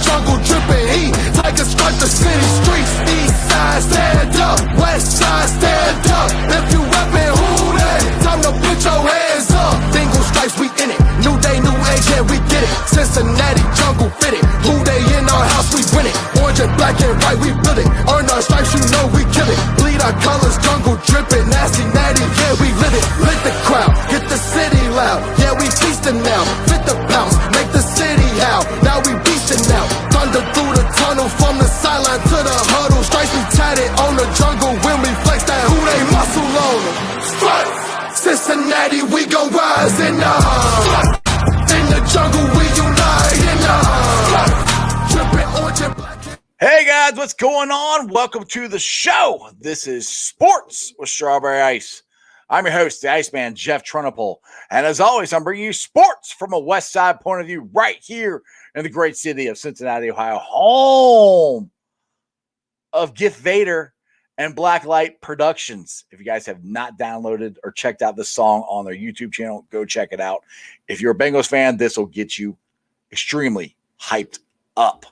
jungle dripping heat. Tigers strike the city streets. East side stand up, west side stand up. If you reppin', who that? Time to put your hands up. Dingle stripes, we in it. New day, new age, yeah, we get it. Cincinnati jungle fitted. Who they in our house, we win it. Orange and black and white, we build it. Earn our stripes, you know we kill it. Bleed our colors, jungle dripping. Nasty, natty, yeah, we live it. Lit the crowd, get the city loud. Yeah, we feasting now. Fit the bounce, make the city howl. Now we beastin' now. Thunder through the tunnel, from the sideline to the huddle. Stripes we tatted on the jungle when we flex that who they muscle on them. Stripes, Cincinnati, we gon' rise in the heart. In the jungle, we unite in the heart. Drippin' orange and black. Hey guys, what's going on? Welcome to the show. This is Sports with Strawberry Ice. I'm your host, the Iceman, Jeff Trunapole. And as always, I'm bringing you sports from a West Side point of view right here in the great city of Cincinnati, Ohio, home of Gift Vader and Blacklight Productions. If you guys have not downloaded or checked out this song on their YouTube channel, go check it out. If you're a Bengals fan, this will get you extremely hyped up.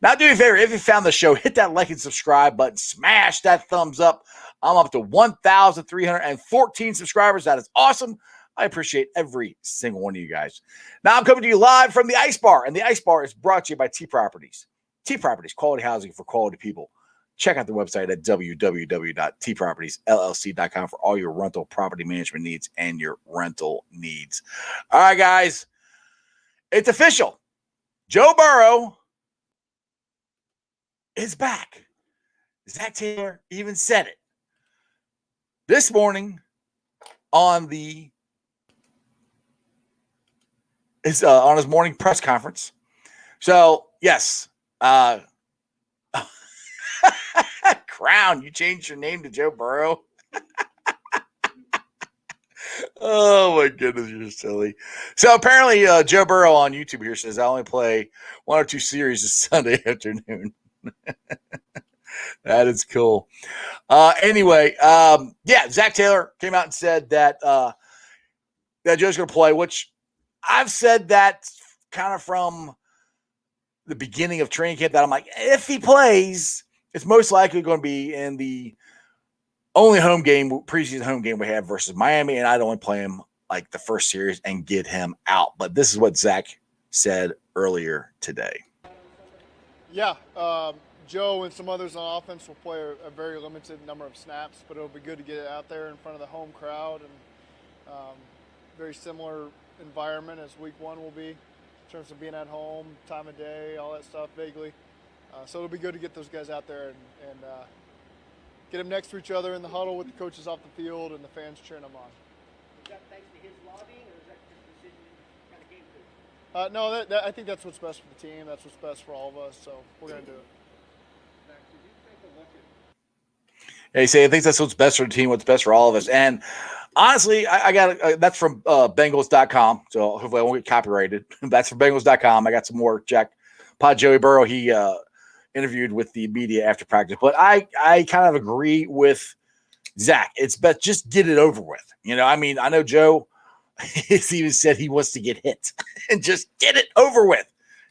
Now, do me a favor, if you found the show, hit that like and subscribe button, smash that thumbs up. I'm up to 1,314 subscribers. That is awesome. I appreciate every single one of you guys. Now, I'm coming to you live from the Ice Bar, and the Ice Bar is brought to you by T Properties. T Properties, quality housing for quality people. Check out the website at www.tpropertiesllc.com for all your rental property management needs and your rental needs. All right, guys, it's official. Joe Burrow is back. Zac Taylor even said it this morning on his morning press conference. So yes, Crown, you changed your name to Joe Burrow. Oh my goodness, you're silly. So apparently, Joe Burrow on YouTube here says I only play one or two series this Sunday afternoon. That is cool. Anyway, Zac Taylor came out and said that Joe's going to play, which I've said that kind of from the beginning of training camp, that I'm like, if he plays, it's most likely going to be in the only preseason home game we have versus Miami, and I'd only play him like the first series and get him out. But this is what Zac said earlier today. Yeah, Joe and some others on offense will play a very limited number of snaps, but it'll be good to get it out there in front of the home crowd, and very similar environment as week one will be in terms of being at home, time of day, all that stuff vaguely. So it'll be good to get those guys out there and get them next to each other in the huddle with the coaches off the field and the fans cheering them on. Is that thanks to his lobbying, or is that just a decision you kind of came to? No, I think that's what's best for the team. That's what's best for all of us, so we're going to do it. Yeah, I think that's what's best for the team, what's best for all of us. And honestly, I got that's from Bengals.com, so hopefully I won't get copyrighted. That's from Bengals.com. I got some more Jackpot Joey Burrow. He interviewed with the media after practice. But I kind of agree with Zac. It's best just get it over with. You know, I mean, I know Joe has even said he wants to get hit and just get it over with.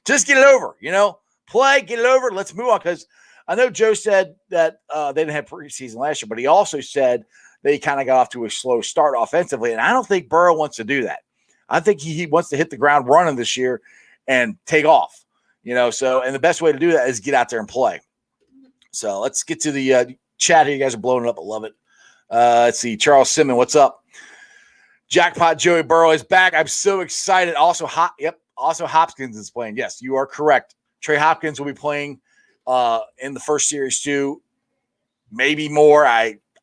Just get it over, you know, play, get it over. Let's move on. Because I know Joe said that they didn't have preseason last year, but he also said they kind of got off to a slow start offensively. And I don't think Burrow wants to do that. I think he wants to hit the ground running this year and take off, you know. So, and the best way to do that is get out there and play. So let's get to the chat here. You guys are blowing it up. I love it. Let's see. Charles Simmons, what's up? Jackpot Joey Burrow is back. I'm so excited. Also, Also Hopkins is playing. Yes, you are correct. Trey Hopkins will be playing in the first series too. Maybe more.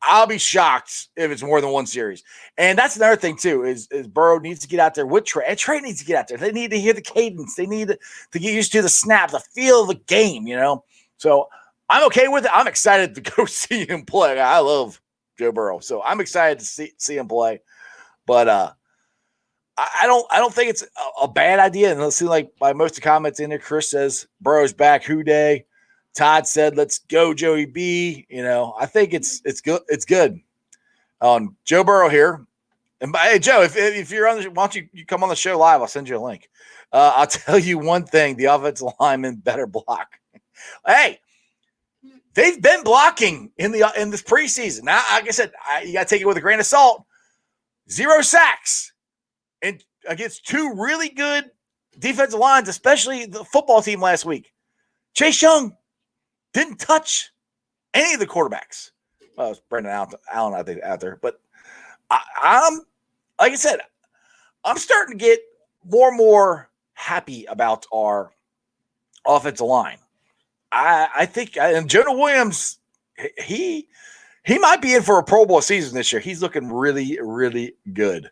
I'll be shocked if it's more than one series. And that's another thing too, is Burrow needs to get out there with Trey. And Trey needs to get out there. They need to hear the cadence. They need to get used to the snap, the feel of the game, you know. So I'm okay with it. I'm excited to go see him play. I love Joe Burrow. So I'm excited to see him play. But I don't think it's a bad idea. And let's see, like by most of the comments in there, Chris says Burrow's back. Who day? Todd said, "Let's go, Joey B." You know, I think it's good. It's good. Joe Burrow here And hey, Joe, if you're on the, why don't you come on the show live? I'll send you a link. I'll tell you one thing: the offensive linemen better block. Hey, they've been blocking in this preseason. Now, like I said, you got to take it with a grain of salt. 0 sacks and against 2 really good defensive lines, especially the football team last week. Chase Young didn't touch any of the quarterbacks. Well, it was Brendan Allen, I think, out there, but I'm like I said, I'm starting to get more and more happy about our offensive line. I think, and Jonah Williams, he might be in for a Pro Bowl season this year. He's looking really, really good.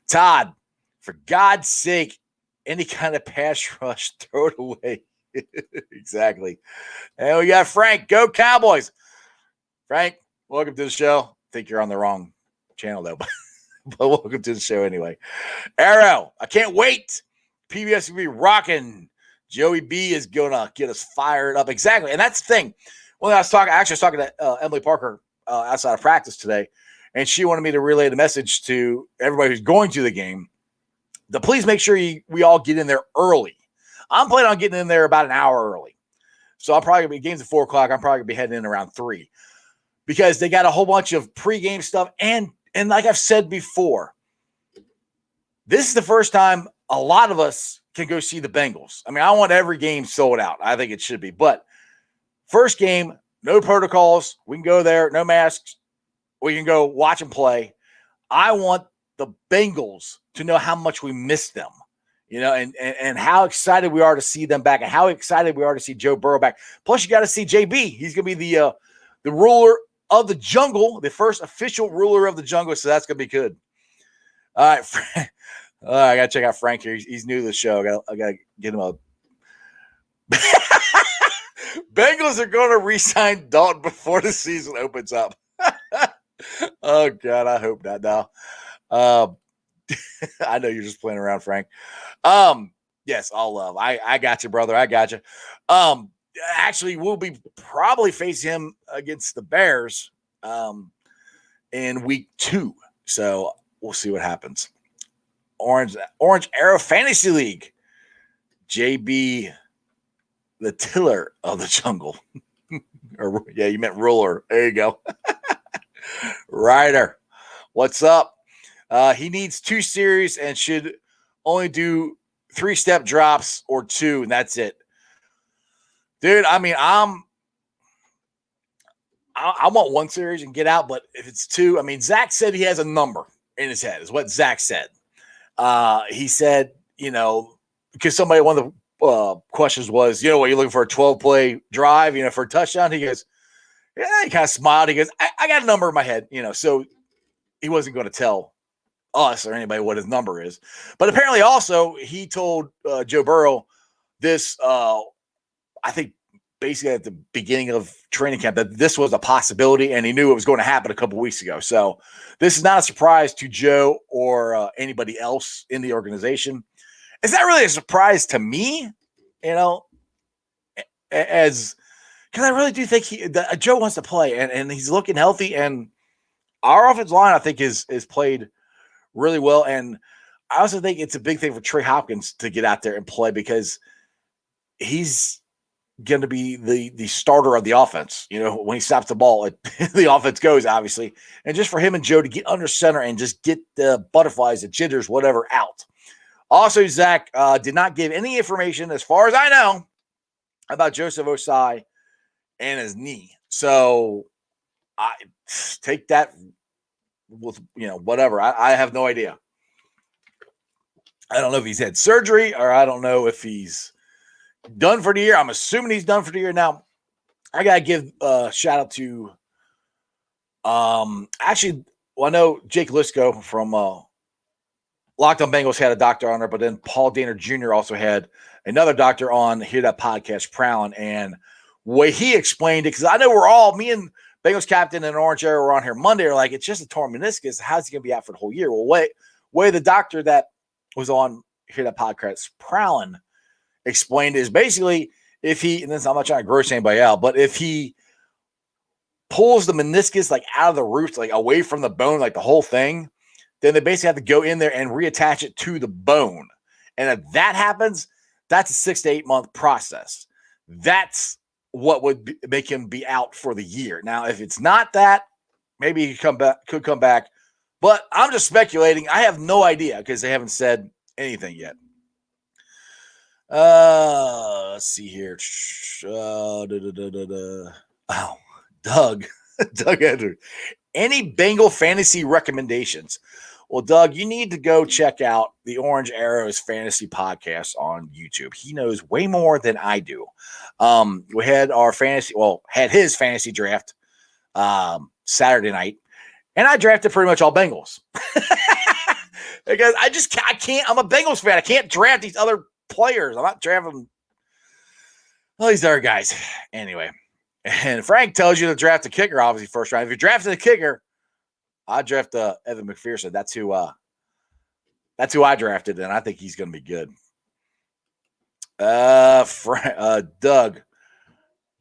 Todd, for God's sake, any kind of pass rush, throw it away. Exactly. And we got Frank. Go Cowboys. Frank, welcome to the show. I think you're on the wrong channel, though. But welcome to the show anyway. Arrow, I can't wait. PBS is going to be rocking. Joey B is going to get us fired up. Exactly. And that's the thing. Well, I was talking to Emily Parker outside of practice today, and she wanted me to relay the message to everybody who's going to the game to please make sure we all get in there early. I'm planning on getting in there about an hour early. So I'm probably going to be games at 4 o'clock. I'm probably going to be heading in around 3 because they got a whole bunch of pregame stuff. And like I've said before, this is the first time a lot of us can go see the Bengals. I mean, I want every game sold out. I think it should be. But first game, no protocols. We can go there, no masks. We can go watch them play. I want the Bengals to know how much we miss them, and how excited we are to see them back and how excited we are to see Joe Burrow back. Plus, you got to see JB. He's going to be the ruler of the jungle, the first official ruler of the jungle, so that's going to be good. All right, I got to check out Frank here. He's new to the show. I got to get him a Bengals are going to re-sign Dalton before the season opens up. Oh, God, I hope not now. I know you're just playing around, Frank. Yes, all love. I got you, brother. I got you. Actually, we'll be probably facing him against the Bears in week 2. So we'll see what happens. Orange Arrow Fantasy League. JB, the tiller of the jungle. You meant ruler. There you go. Ryder, what's up? He needs 2 series and should only do 3-step drops or 2, and that's it. Dude, I mean, I want 1 series and get out, but if it's 2, I mean, Zach said he has a number in his head, is what Zach said. He said, because one of the questions was, what, you're looking for a 12-play drive, for a touchdown? He goes, yeah, he kind of smiled. He goes, I got a number in my head, so he wasn't going to tell us or anybody what his number is. But apparently also he told Joe Burrow this, I think basically at the beginning of training camp, that this was a possibility and he knew it was going to happen a couple weeks ago. So this is not a surprise to Joe or anybody else in the organization. It's not really a surprise to me, because I really do think Joe wants to play and he's looking healthy, and our offensive line, I think, is played really well. And I also think it's a big thing for Trey Hopkins to get out there and play because he's going to be the starter of the offense. When he stops the ball, the offense goes, obviously. And just for him and Joe to get under center and just get the butterflies, the jitters, whatever, out. Also, Zach did not give any information, as far as I know, about Joseph Osai and his knee. So I take that with, whatever. I have no idea. I don't know if he's had surgery or I don't know if he's done for the year. I'm assuming he's done for the year. Now, I got to give a shout out to, I know Jake Lisco from Locked On Bengals had a doctor on there, but then Paul Danner Jr. also had another doctor on Hear That Podcast, Prowling, and way he explained it, because I know me and Bengals captain and Orange Arrow were on here Monday, are like, it's just a torn meniscus. How's he going to be out for the whole year? Well, way the doctor that was on Hear That Podcast, Prowling, explained is basically if he, and this, I'm not trying to gross anybody out, but if he pulls the meniscus like out of the roots, like away from the bone, like the whole thing, then they basically have to go in there and reattach it to the bone. And if that happens, that's a 6 to 8 month process. That's what would make him be out for the year. Now, if it's not that, maybe he could come back. But I'm just speculating. I have no idea because they haven't said anything yet. Let's see here. Oh, Doug. Doug Andrew. Any Bengal fantasy recommendations? Well, Doug, you need to go check out the Orange Arrows Fantasy Podcast on YouTube. He knows way more than I do. We had had his fantasy draft Saturday night, and I drafted pretty much all Bengals. Because I can't, I'm a Bengals fan. I can't draft these other players. I'm not drafting all these other guys. Anyway, and Frank tells you to draft a kicker, obviously, first round. If you're drafting a kicker, I draft Evan McPherson. That's who I drafted, and I think he's going to be good. Doug.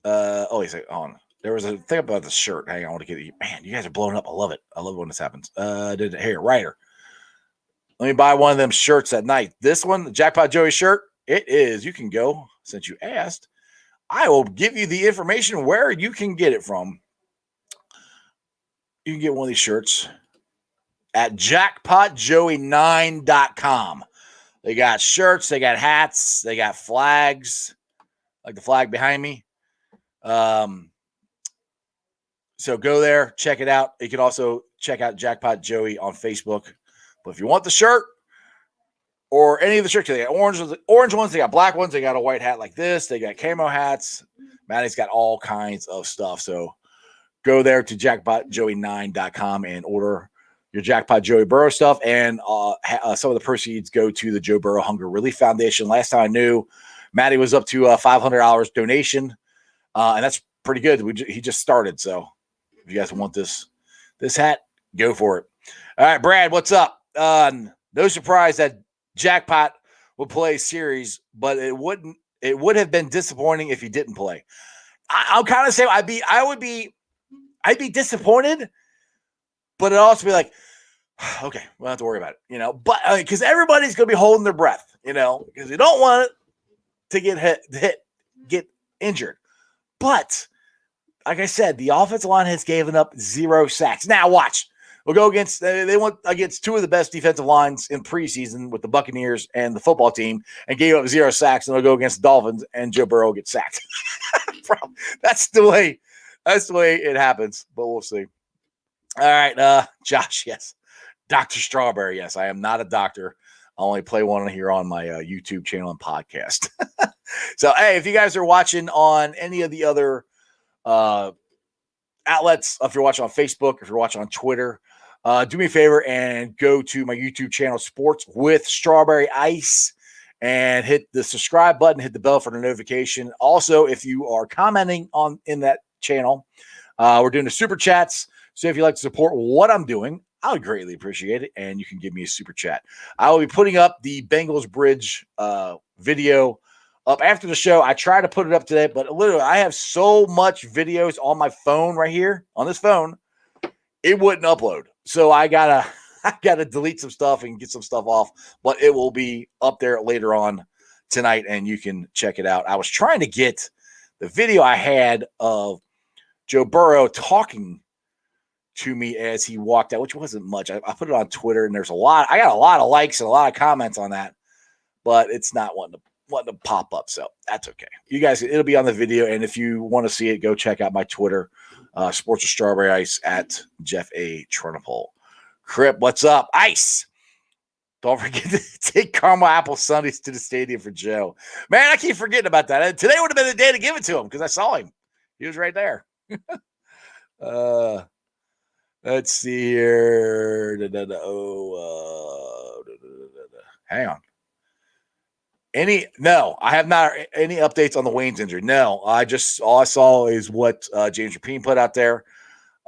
He's like, on. There was a thing about the shirt. Hang on, I want to get it. Man, you guys are blowing up. I love it. I love it when this happens. Ryder. Let me buy one of them shirts at night. This one, the Jackpot Joey shirt, it is. You can go, since you asked. I will give you the information where you can get it from. You can get one of these shirts at jackpotjoey9.com. They got shirts, they got hats, they got flags, like the flag behind me. So go there, check it out. You can also check out Jackpot Joey on Facebook. But if you want the shirt or any of the shirts, they got orange ones, they got black ones, they got a white hat like this, they got camo hats. Maddie's got all kinds of stuff. So go there to jackpotjoey9.com and order your Jackpot Joey Burrow stuff. And some of the proceeds go to the Joe Burrow Hunger Relief Foundation. Last time I knew, Maddie was up to $500 donation. And that's pretty good. He just started. So if you guys want this hat, go for it. All right, Brad, what's up? No surprise that Jackpot would play series, but it would have been disappointing if he didn't play. I'm kind of saying I'd be disappointed, but it'd also be like, okay, we don't have to worry about it, but because everybody's going to be holding their breath, because you don't want it to get injured. But like I said, the offensive line has given up 0 sacks. Now watch. We'll go against two of the best defensive lines in preseason with the Buccaneers and the football team and gave up 0 sacks, and they'll go against the Dolphins and Joe Burrow gets sacked. That's the way it happens, but we'll see. All right, Josh, yes. Dr. Strawberry, yes. I am not a doctor. I only play one here on my YouTube channel and podcast. So, hey, if you guys are watching on any of the other outlets, if you're watching on Facebook, if you're watching on Twitter, do me a favor and go to my YouTube channel, Sports with Strawberry Ice, and hit the subscribe button, hit the bell for the notification. Also, if you are commenting in that channel, we're doing the super chats. So if you'd like to support what I'm doing, I would greatly appreciate it, and you can give me a super chat. I will be putting up the Bengals Bridge video up after the show. I tried to put it up today, but literally I have so much videos on my phone right here, on this phone, it wouldn't upload. So I gotta delete some stuff and get some stuff off, but it will be up there later on tonight, and you can check it out. I was trying to get the video I had of Joe Burrow talking to me as he walked out, which wasn't much. I put it on Twitter, and I got a lot of likes and a lot of comments on that, but it's not wanting to pop up, so that's okay. You guys, it'll be on the video, and if you want to see it, go check out my Twitter, Sports with Strawberry Ice at Jeff A. Trunapole. Crip, what's up? Ice! Don't forget to take caramel apple sundaes to the stadium for Joe. Man, I keep forgetting about that. Today would have been the day to give it to him because I saw him. He was right there. Let's see here. Hang on. No, I have not any updates on the Wayne's injury. No, all I saw is what James Rapine put out there.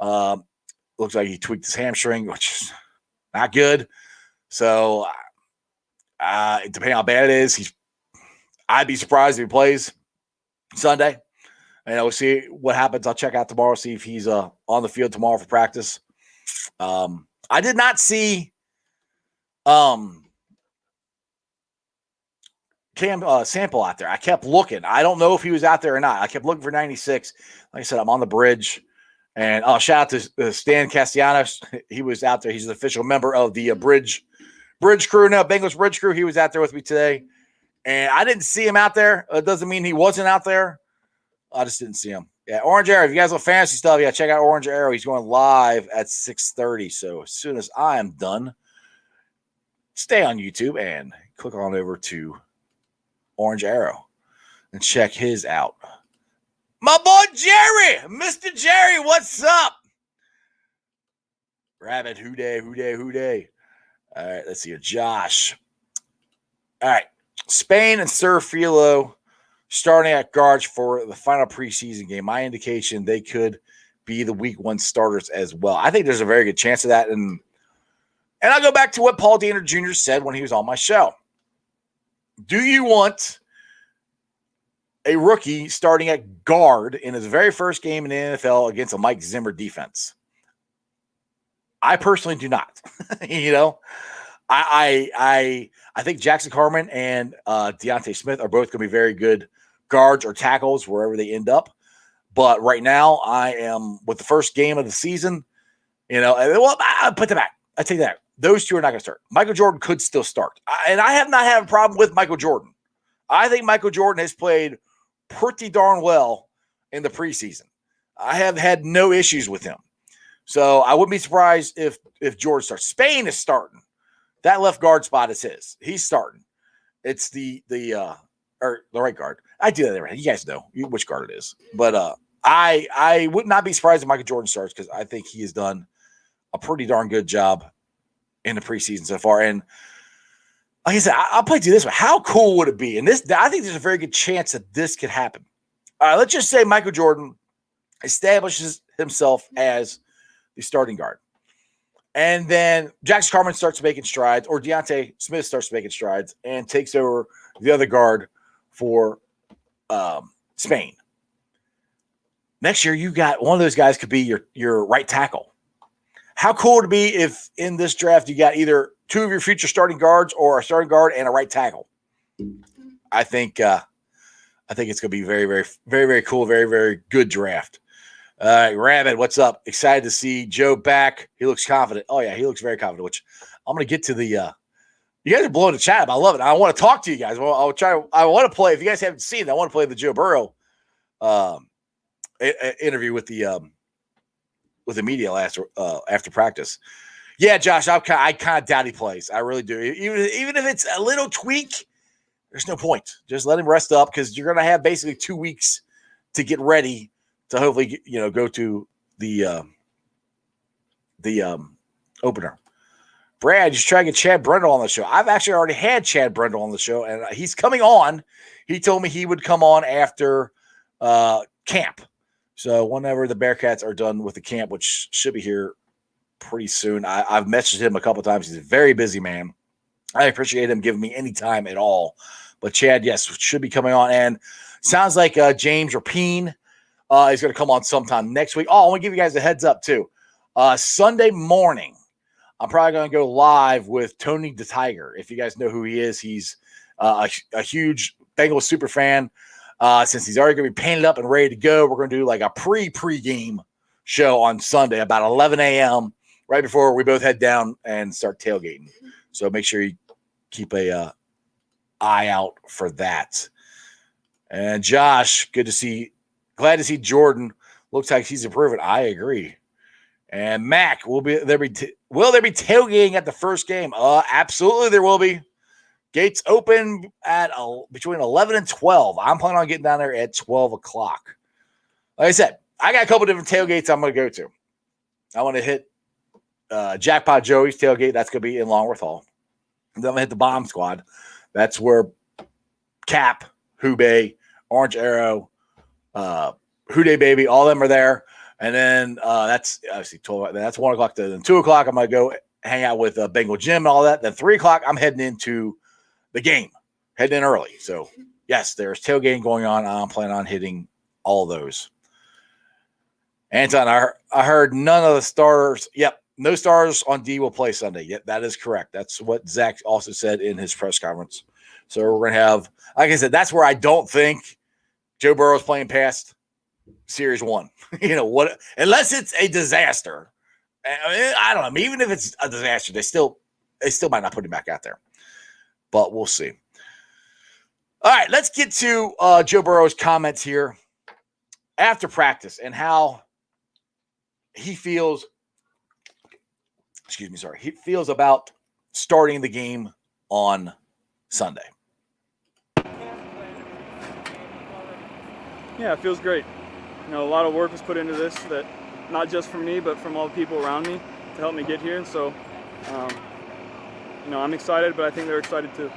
Looks like he tweaked his hamstring, which is not good. So, depending on how bad it is, I'd be surprised if he plays Sunday. And we'll see what happens. I'll check out tomorrow, see if he's on the field tomorrow for practice. I did not see Sample out there. I kept looking. I don't know if he was out there or not. I kept looking for 96. Like I said, I'm on the bridge. And shout out to Stan Castellanos. He was out there. He's an official member of the bridge crew now, Bengals bridge crew. He was out there with me today. And I didn't see him out there. It doesn't mean he wasn't out there. I just didn't see him. Yeah, Orange Arrow. If you guys love fantasy stuff, yeah, check out Orange Arrow. He's going live at 6:30. So as soon as I am done, stay on YouTube and click on over to Orange Arrow and check his out. My boy Jerry, Mr. Jerry, what's up? Rabbit, who day. All right, let's see here. Josh. All right, Spain and Sir Philo starting at guards for the final preseason game. My indication they could be the week 1 starters as well. I think there's a very good chance of that. And I'll go back to what Paul Danner Jr. said when he was on my show. Do you want a rookie starting at guard in his very first game in the NFL against a Mike Zimmer defense? I personally do not. I think Jackson Carman and Deontay Smith are both going to be very good guards or tackles wherever they end up. But right now, I am with the first game of the season. I put them back. I take that. Those two are not going to start. Michael Jordan could still start, and I have not had a problem with Michael Jordan. I think Michael Jordan has played pretty darn well in the preseason. I have had no issues with him. So I wouldn't be surprised if George starts. Spain is starting. That left guard spot is his. He's starting. It's the right guard. I do that every. You guys know which guard it is. But I would not be surprised if Michael Jordan starts because I think he has done a pretty darn good job in the preseason so far. And like I said, I'll play to this one. How cool would it be? And I think there's a very good chance that this could happen. All right, let's just say Michael Jordan establishes himself as the starting guard. And then Jackson Carman starts making strides, or Deontay Smith starts making strides and takes over the other guard for Spain. Next year, you got one of those guys could be your right tackle. How cool would it be if in this draft you got either two of your future starting guards or a starting guard and a right tackle? I think it's going to be very, very, very, very cool, very, very good draft. Rabbit, what's up? Excited to see Joe back. He looks confident. Oh, yeah, he looks very confident, which I'm going to get to the you guys are blowing the chat up. I love it. I want to talk to you guys. I want to play. If you guys haven't seen it, I want to play the Joe Burrow interview with the media after practice. Yeah, Josh, I kind of doubt he plays. I really do. Even if it's a little tweak, there's no point. Just let him rest up because you're going to have basically 2 weeks to get ready to hopefully go to the opener. Brad, just try to get Chad Brendel on the show. I've actually already had Chad Brendel on the show, and he's coming on. He told me he would come on after camp. So whenever the Bearcats are done with the camp, which should be here pretty soon, I've messaged him a couple of times. He's a very busy man. I appreciate him giving me any time at all. But Chad, yes, should be coming on. And sounds like James Rapine is going to come on sometime next week. Oh, I want to give you guys a heads up, too. Sunday morning, I'm probably going to go live with Tony the Tiger. If you guys know who he is, he's a huge Bengals super fan. Since he's already going to be painted up and ready to go, we're going to do like a pre-game show on Sunday about 11 a.m. right before we both head down and start tailgating. So make sure you keep a eye out for that. And Josh, glad to see Jordan. Looks like he's improving. I agree. And Mac, will there be tailgating at the first game? Absolutely, there will be. Gates open at between 11 and 12. I'm planning on getting down there at 12 o'clock. Like I said, I got a couple different tailgates I'm going to go to. I want to hit Jackpot Joey's tailgate. That's going to be in Longworth Hall. And then I'm going to hit the Bomb Squad. That's where Cap, Hubei, Orange Arrow, Houday Baby, all of them are there. And then that's obviously 12. That's 1 o'clock. Then 2 o'clock, I'm going to go hang out with Bengal Jim and all that. Then 3 o'clock, I'm heading into the game, heading in early. So, yes, there's tailgating going on. I'm planning on hitting all those. Anton, I heard none of the starters. Yep, no stars on D will play Sunday. Yeah, that is correct. That's what Zach also said in his press conference. So we're going to have, like I said, that's where I don't think Joe Burrow is playing past Series 1. What? Unless it's a disaster. I don't know. I mean, even if it's a disaster, they still might not put him back out there. But we'll see. All right, let's get to Joe Burrow's comments here after practice and how he feels. He feels about starting the game on Sunday. Yeah, it feels great. A lot of work was put into this, that not just from me, but from all the people around me to help me get here. And so, I'm excited, but I think they're excited too.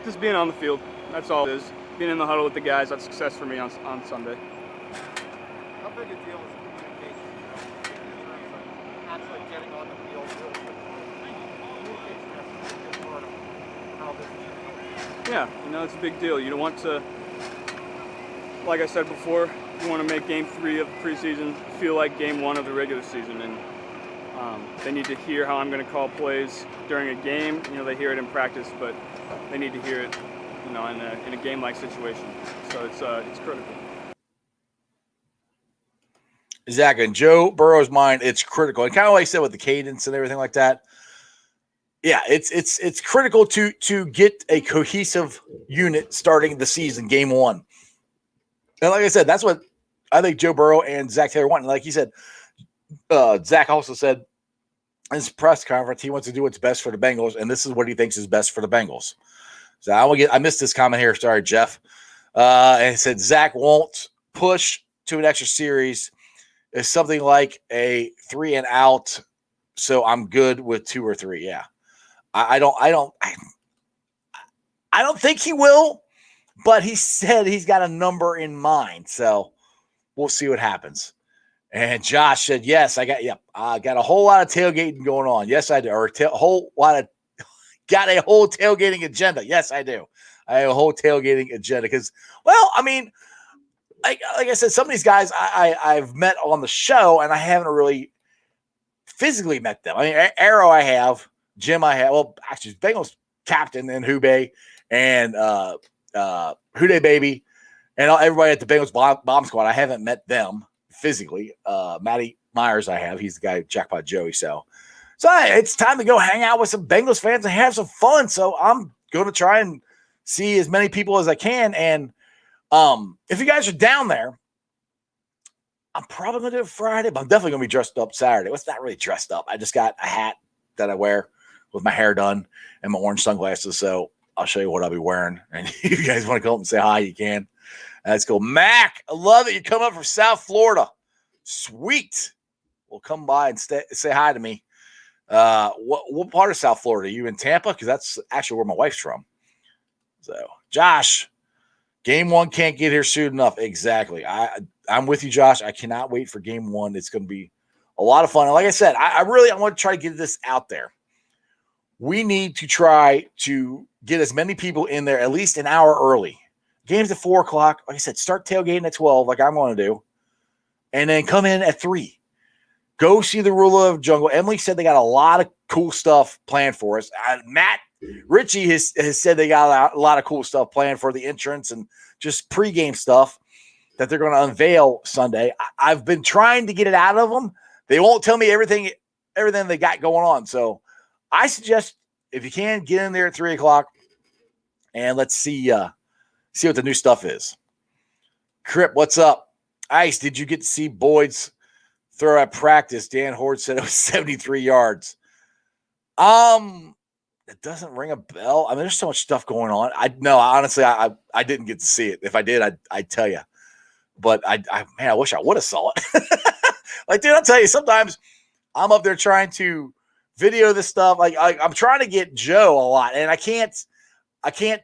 Just being on the field, that's all it is. Being in the huddle with the guys, that's success for me on Sunday. How big a deal is communication, in terms of actually getting on the field? Communication has to be a big part of how this is. Yeah, it's a big deal. You don't want to, like I said before, you want to make Game 3 of the preseason feel like Game 1 of the regular season. And they need to hear how I'm going to call plays during a game. They hear it in practice, but they need to hear it, in a game-like situation. So it's critical. Zach, in Joe Burrow's mind, it's critical. And kind of like I said with the cadence and everything like that. Yeah, it's critical to get a cohesive unit starting the season, Game 1. And like I said, that's what I think Joe Burrow and Zach Taylor want. And like he said, Zach also said in his press conference, he wants to do what's best for the Bengals, and this is what he thinks is best for the Bengals. So I missed this comment here. Sorry, Jeff. And he said Zach won't push to an extra series. It's something like a 3 and out. So I'm good with 2 or 3. Yeah. I don't think he will, but he said he's got a number in mind. So we'll see what happens. And Josh said, yes, I got a whole lot of tailgating going on. Yes, I do. Or got a whole tailgating agenda. Yes, I do. I have a whole tailgating agenda because, well, I mean, like I said, some of these guys I've met on the show, and I haven't really physically met them. I mean, Arrow I have, Jim I have. Well, actually, Bengals captain and Hube and Houday Baby and everybody at the Bengals bomb squad. I haven't met them physically. Matty Myers I have. He's the guy, Jackpot Joey. So it's time to go hang out with some Bengals fans and have some fun. So I'm going to try and see as many people as I can. And if you guys are down there, I'm probably going to do it Friday, but I'm definitely going to be dressed up Saturday. Well, it's not really dressed up. I just got a hat that I wear with my hair done and my orange sunglasses. So I'll show you what I'll be wearing. And if you guys want to come up and say hi, you can. Let's go. Mac, I love it. You come up from South Florida. Sweet. Well, come by and say hi to me. What part of South Florida? Are you in Tampa? Because that's actually where my wife's from. So, Josh, Game 1 can't get here soon enough. Exactly. I'm with you, Josh. I cannot wait for Game 1. It's going to be a lot of fun. And like I said, I want to try to get this out there. We need to try to get as many people in there at least an hour early. Game's at 4 o'clock. Like I said, start tailgating at 12 like I'm going to do. And then come in at 3. Go see the Ruler of Jungle. Emily said they got a lot of cool stuff planned for us. Matt Ritchie has said they got a lot of cool stuff planned for the entrance and just pregame stuff that they're going to unveil Sunday. I've been trying to get it out of them. They won't tell me everything they got going on. So I suggest if you can, get in there at 3 o'clock and let's see what the new stuff is. Crip, what's up? Ice, did you get to see Boyd's throw at practice? Dan Horde said it was 73 yards. It doesn't ring a bell. I mean, there's so much stuff going on. Honestly, I didn't get to see it. If I did, I'd tell you. But I wish I would have saw it. Like, dude, I'll tell you, sometimes I'm up there trying to video this stuff. Like I'm trying to get Joe a lot, and I can't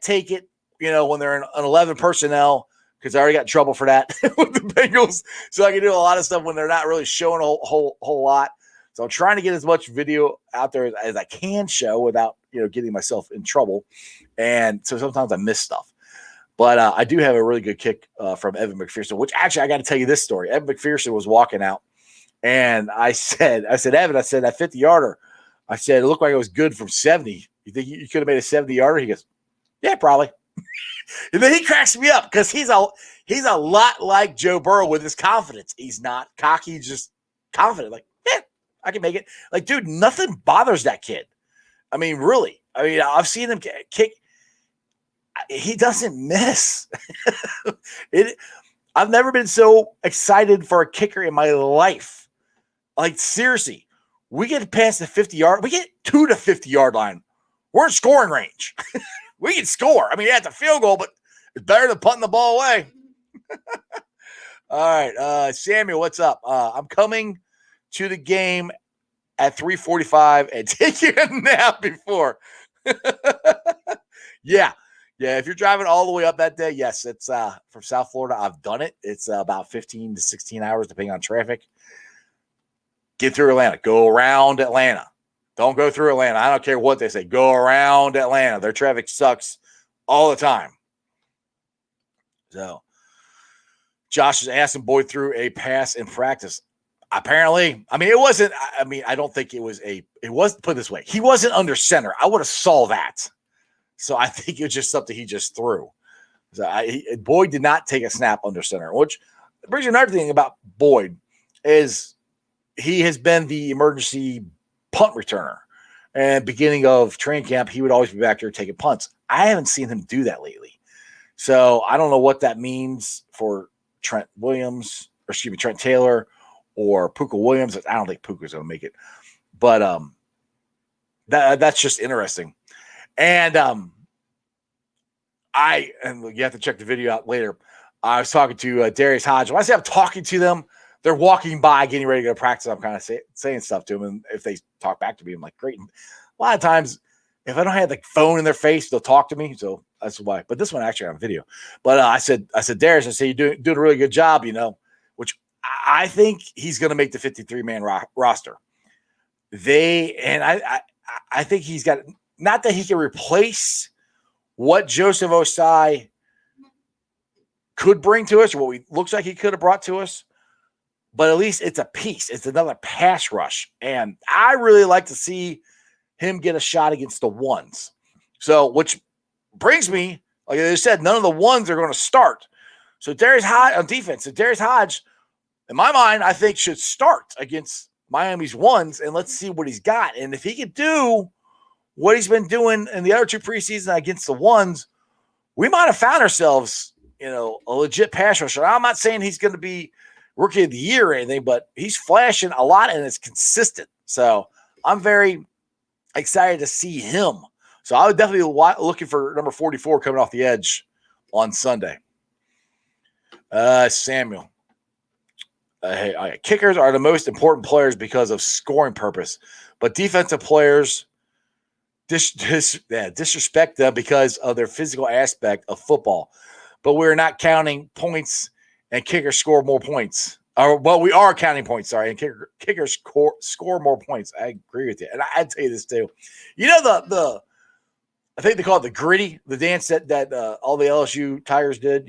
take it, when they're in an 11 personnel, because I already got in trouble for that with the Bengals. So I can do a lot of stuff when they're not really showing a whole lot. So I'm trying to get as much video out there as I can show without, getting myself in trouble. And so sometimes I miss stuff. But I do have a really good kick from Evan McPherson, which actually I got to tell you this story. Evan McPherson was walking out, and I said, Evan, I said, that 50-yarder, I said, it looked like it was good from 70. You think you could have made a 70-yarder? He goes, yeah, probably. And then he cracks me up because he's a lot like Joe Burrow with his confidence. He's not cocky, he's just confident. Like, yeah, I can make it. Like, dude, nothing bothers that kid. I mean, really. I mean, I've seen him kick. He doesn't miss. I've never been so excited for a kicker in my life. Like, seriously, we get past the 50-yard, we get to the 50-yard line. We're in scoring range. We can score. I mean, yeah, it's a field goal, but it's better than punting the ball away. All right, Samuel, what's up? I'm coming to the game at 3:45 and taking a nap before. Yeah, if you're driving all the way up that day, yes, it's from South Florida. I've done it. It's about 15 to 16 hours, depending on traffic. Get through Atlanta. Go around Atlanta. Don't go through Atlanta. I don't care what they say. Go around Atlanta. Their traffic sucks all the time. So, Josh is asking Boyd through a pass in practice. Apparently, I mean, it wasn't. I mean, I don't think it was put this way. He wasn't under center. I would have saw that. So I think it was just something he just threw. So Boyd did not take a snap under center, which brings you another thing about Boyd is he has been the emergency punt returner. And beginning of training camp, he would always be back there taking punts. I haven't seen him do that lately. So I don't know what that means for Trent Taylor or Puka Williams. I don't think Puka's going to make it. But that's just interesting. And you have to check the video out later. I was talking to Darius Hodge. When I say I'm talking to them, they're walking by, getting ready to go to practice. I'm kind of saying stuff to them. And if they talk back to me, I'm like, great. And a lot of times, if I don't have the phone in their face, they'll talk to me. So that's why. But this one actually on video. But I said, Darius, I said, you're doing a really good job, which I think he's going to make the 53-man roster. I think he's got, not that he can replace what Joseph Osai could bring to us, or what looks like he could have brought to us, but at least it's a piece. It's another pass rush. And I really like to see him get a shot against the ones. So, which brings me, like I said, none of the ones are going to start. So Darius Hodge on defense. So Darius Hodge, in my mind, I think should start against Miami's ones, and let's see what he's got. And if he could do what he's been doing in the other two preseason against the ones, we might have found ourselves, a legit pass rusher. I'm not saying he's going to be rookie of the year or anything, but he's flashing a lot and it's consistent. So I'm very excited to see him. So I would definitely be looking for number 44 coming off the edge on Sunday. Samuel. Hey, kickers are the most important players because of scoring purpose, but defensive players disrespect them because of their physical aspect of football. But we're not counting points, and kickers score more points. Well, we are counting points, sorry, and kickers score more points. I agree with you. And I'd tell you this too. I think they call it the gritty, the dance that all the LSU Tigers did.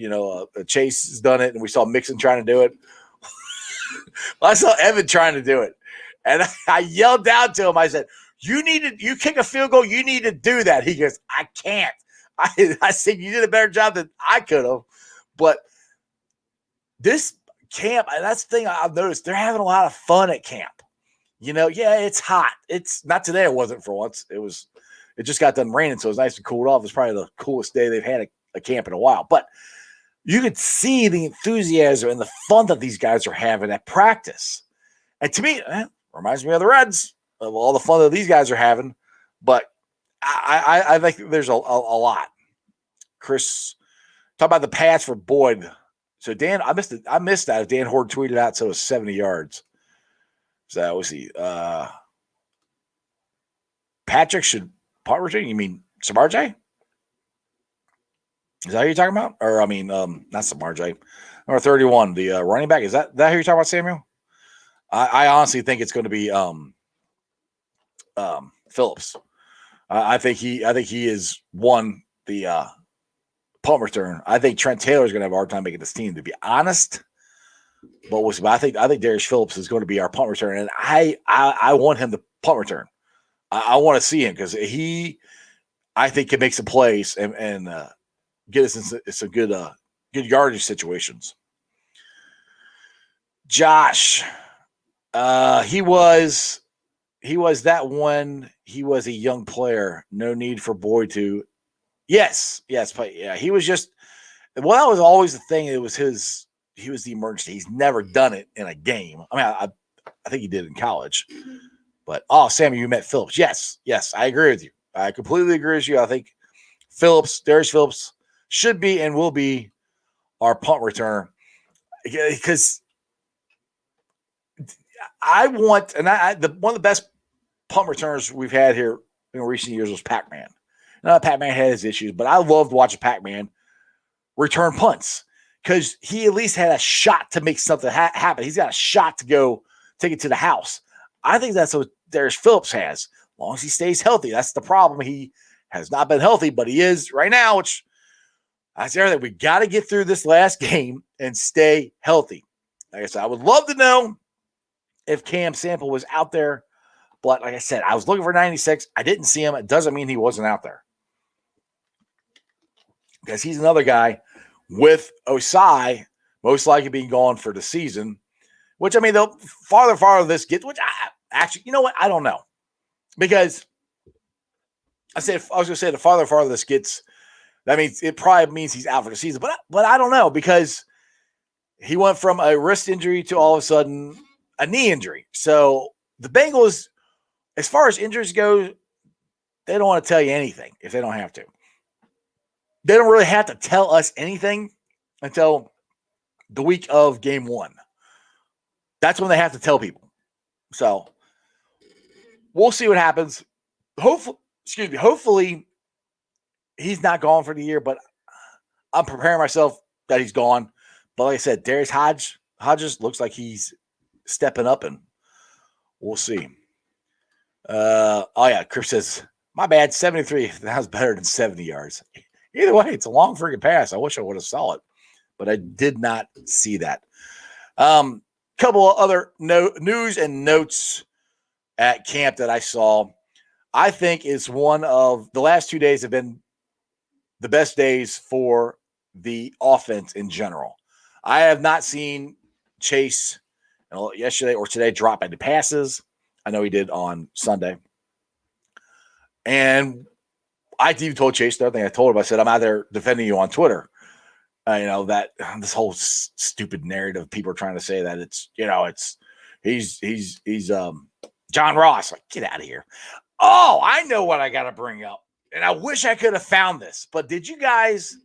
Chase has done it, and we saw Mixon trying to do it. I saw Evan trying to do it. And I yelled down to him. I said, you kick a field goal, you need to do that. He goes, I can't. I said, you did a better job than I could have. But this camp, and that's the thing I've noticed, they're having a lot of fun at camp. It's hot. It's not today. It wasn't for once. It just got done raining, so it was nice and cooled off. It's probably the coolest day they've had a camp in a while. But you could see the enthusiasm and the fun that these guys are having at practice. And to me, reminds me of the Reds, of all the fun that these guys are having. But I think there's a lot. Chris, talk about the pass for Boyd. So Dan, I missed that. Dan Horde tweeted out, so it was 70 yards. So that was Patrick should punt return. You mean Samardzej? Is that who you're talking about? Or not Samardzej. Number 31, the running back. Is that who you're talking about, Samuel? I honestly think it's going to be Phillips. I think he is the punt return. I think Trent Taylor is going to have a hard time making this team, to be honest. But we'll see. But I think Darius Phillips is going to be our punt return, and I want him to punt return. I want to see him because I think, can make some plays and get us in some good yardage situations. Josh, he was that one. He was a young player. No need for Boyd to. Yes, but yeah, he was just. Well, that was always the thing. It was his. He was the emergency. He's never done it in a game. I mean, I think he did in college. But Sammy, you met Phillips. Yes, I agree with you. I completely agree with you. I think Darius Phillips should be and will be our punt returner because I want one of the best punt returners we've had here in recent years was Pac-Man. Now, Pac-Man had his issues, but I loved watching Pac-Man return punts because he at least had a shot to make something happen. He's got a shot to go take it to the house. I think that's what Darius Phillips has, as long as he stays healthy. That's the problem. He has not been healthy, but he is right now, which I say everything. We got to get through this last game and stay healthy. Like I said, I would love to know if Cam Sample was out there, but like I said, I was looking for 96. I didn't see him. It doesn't mean he wasn't out there because he's another guy with Osai most likely being gone for the season, which, I mean, the farther this gets, which actually, you know what? I don't know. Because I was going to say the farther this gets, that means it probably means he's out for the season. But I don't know because he went from a wrist injury to all of a sudden a knee injury. So the Bengals, as far as injuries go, they don't want to tell you anything if they don't have to. They don't really have to tell us anything until the week of game 1. That's when they have to tell people. So we'll see what happens. Hopefully he's not gone for the year, but I'm preparing myself that he's gone. But like I said, Darius Hodges looks like he's stepping up, and we'll see. Chris says, my bad, 73. That was better than 70 yards. Either way, it's a long freaking pass. I wish I would have saw it, but I did not see that. Couple of other news and notes at camp that I saw. I think is one of the last 2 days have been the best days for the offense in general. I have not seen Chase yesterday or today drop any passes. I know he did on Sunday. And I even told Chase the other thing I told him. I said, I'm out there defending you on Twitter. That this whole stupid narrative people are trying to say that he's John Ross. Like, get out of here. Oh, I know what I got to bring up. And I wish I could have found this, but did you guys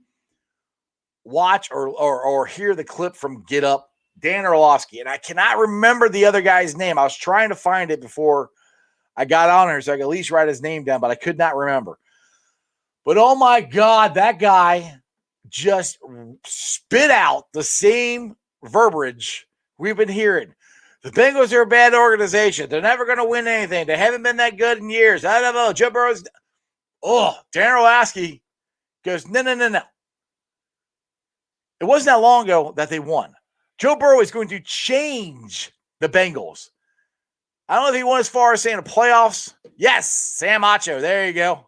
watch or hear the clip from Get Up, Dan Orlovsky? And I cannot remember the other guy's name. I was trying to find it before I got on here so I could at least write his name down, but I could not remember. But oh my God, that guy just spit out the same verbiage we've been hearing. The Bengals are a bad organization. They're never going to win anything. They haven't been that good in years. I don't know. Joe Burrows. Oh, Dan Orlovsky goes, no. It wasn't that long ago that they won. Joe Burrow is going to change the Bengals. I don't know if he went as far as saying the playoffs. Yes, Sam Acho. There you go.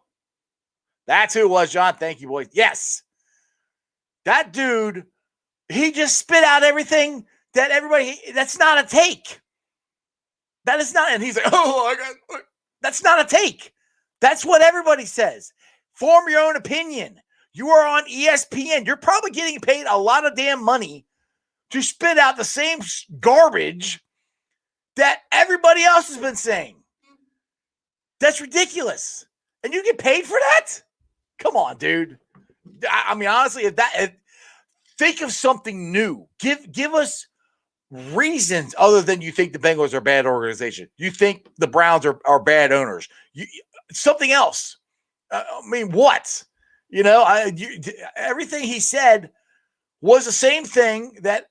That's who it was, John. Thank you, boys. Yes. That dude, he just spit out everything that that's not a take. That is not, and he's like, that's not a take. That's what everybody says. Form your own opinion. You are on ESPN. You're probably getting paid a lot of damn money to spit out the same garbage that everybody else has been saying. That's ridiculous. And you get paid for that? Come on, dude. I mean, honestly, think of something new. Give us reasons other than you think the Bengals are a bad organization. You think the Browns are bad owners. Something else. I mean, what? Everything he said was the same thing that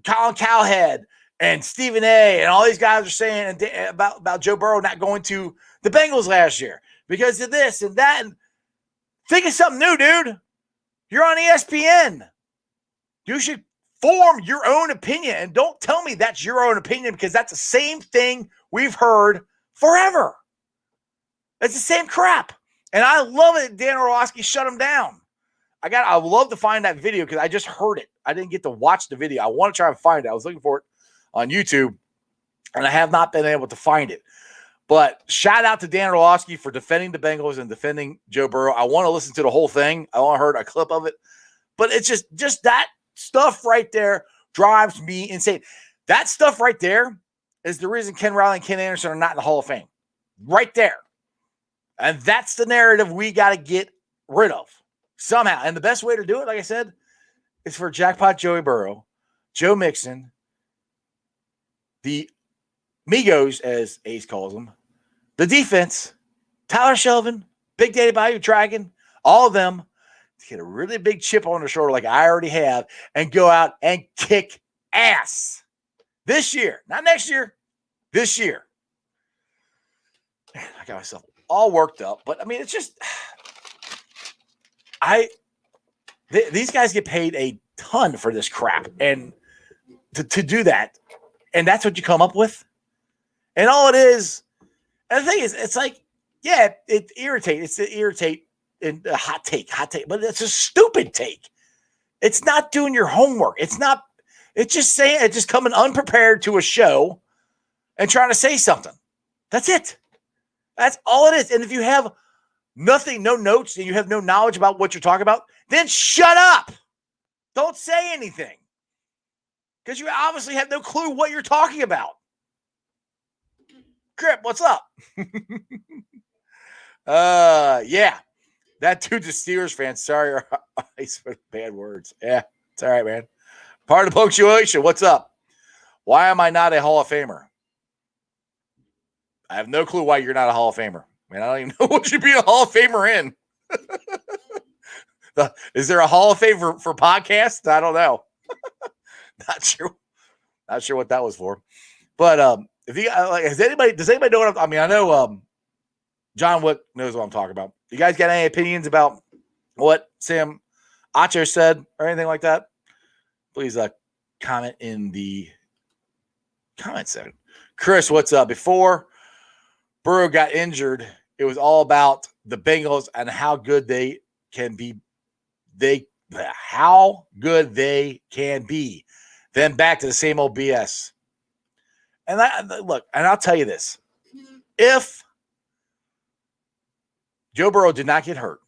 Colin Cowherd and Stephen A. and all these guys are saying about Joe Burrow not going to the Bengals last year because of this and that. And think of something new, dude. You're on ESPN. You should form your own opinion, and don't tell me that's your own opinion, because that's the same thing we've heard forever. It's the same crap. And I love it. Dan Orlovsky shut him down. I would love to find that video because I just heard it. I didn't get to watch the video. I want to try and find it. I was looking for it on YouTube, and I have not been able to find it. But shout out to Dan Orlovsky for defending the Bengals and defending Joe Burrow. I want to listen to the whole thing. I only heard a clip of it. But it's just that stuff right there drives me insane. That stuff right there is the reason Ken Riley and Ken Anderson are not in the Hall of Fame. Right there. And that's the narrative we got to get rid of somehow. And the best way to do it, like I said, is for Jackpot Joey Burrow, Joe Mixon, the Migos, as Ace calls them, the defense, Tyler Shelvin, Big Daddy Bayou Dragon, all of them, to get a really big chip on their shoulder like I already have and go out and kick ass this year. Not next year, this year. Man, I got myself all worked up. But, I mean, it's just these guys get paid a ton for this crap. And to do that, and that's what you come up with? And all it is, and the thing is, it's like, yeah, it irritates. It's to irritate and a hot take, but it's a stupid take. It's not doing your homework. It's just coming unprepared to a show and trying to say something. That's it. That's all it is. And if you have nothing, no notes, and you have no knowledge about what you're talking about, then shut up. Don't say anything. Because you obviously have no clue what you're talking about. Crip, what's up? Yeah. That dude's a Steelers fan. Sorry, I said bad words. Yeah, it's all right, man. Part of the punctuation. What's up? Why am I not a Hall of Famer? I have no clue why you're not a Hall of Famer. Man, I don't even know what you'd be a Hall of Famer in. Is there a Hall of Fame for podcasts? I don't know. Not sure what that was for. But if you does anybody know what I mean? I know John Wick knows what I'm talking about. You guys got any opinions about what Sam Acho said or anything like that? Please comment in the comment section. Chris, what's up? Before Burrow got injured, it was all about the Bengals and how good they can be. How good they can be. Then back to the same old BS. And look, and I'll tell you this. If Joe Burrow did not get hurt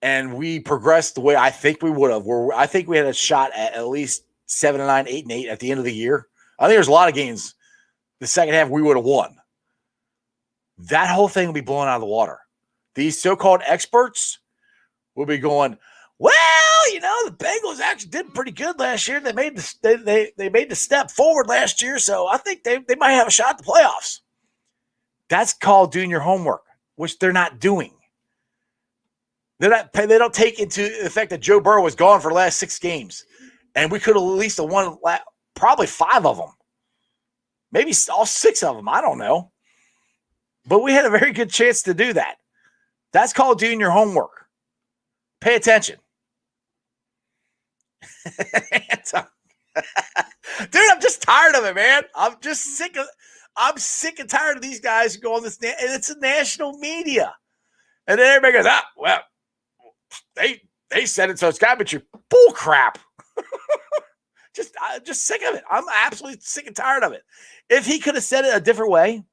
and we progressed the way I think we would have, where I think we had a shot at least 7-9, 8-8 at the end of the year. I think there's a lot of games the second half we would have won. That whole thing will be blown out of the water. These so-called experts will be going, well, the Bengals actually did pretty good last year. They made the step forward last year, so I think they might have a shot at the playoffs. That's called doing your homework, which they're not doing. They don't take into the fact that Joe Burrow was gone for the last 6 games, and we could have at least won probably 5 of them, maybe all 6 of them. I don't know, but we had a very good chance to do that. That's called doing your homework. Pay attention. Dude, I'm just tired of it, man. I'm sick and tired of these guys who go on this, and it's a national media. And then everybody goes, well, they said it, so it's got to be true. Bull crap. Just sick of it. I'm absolutely sick and tired of it. If he could have said it a different way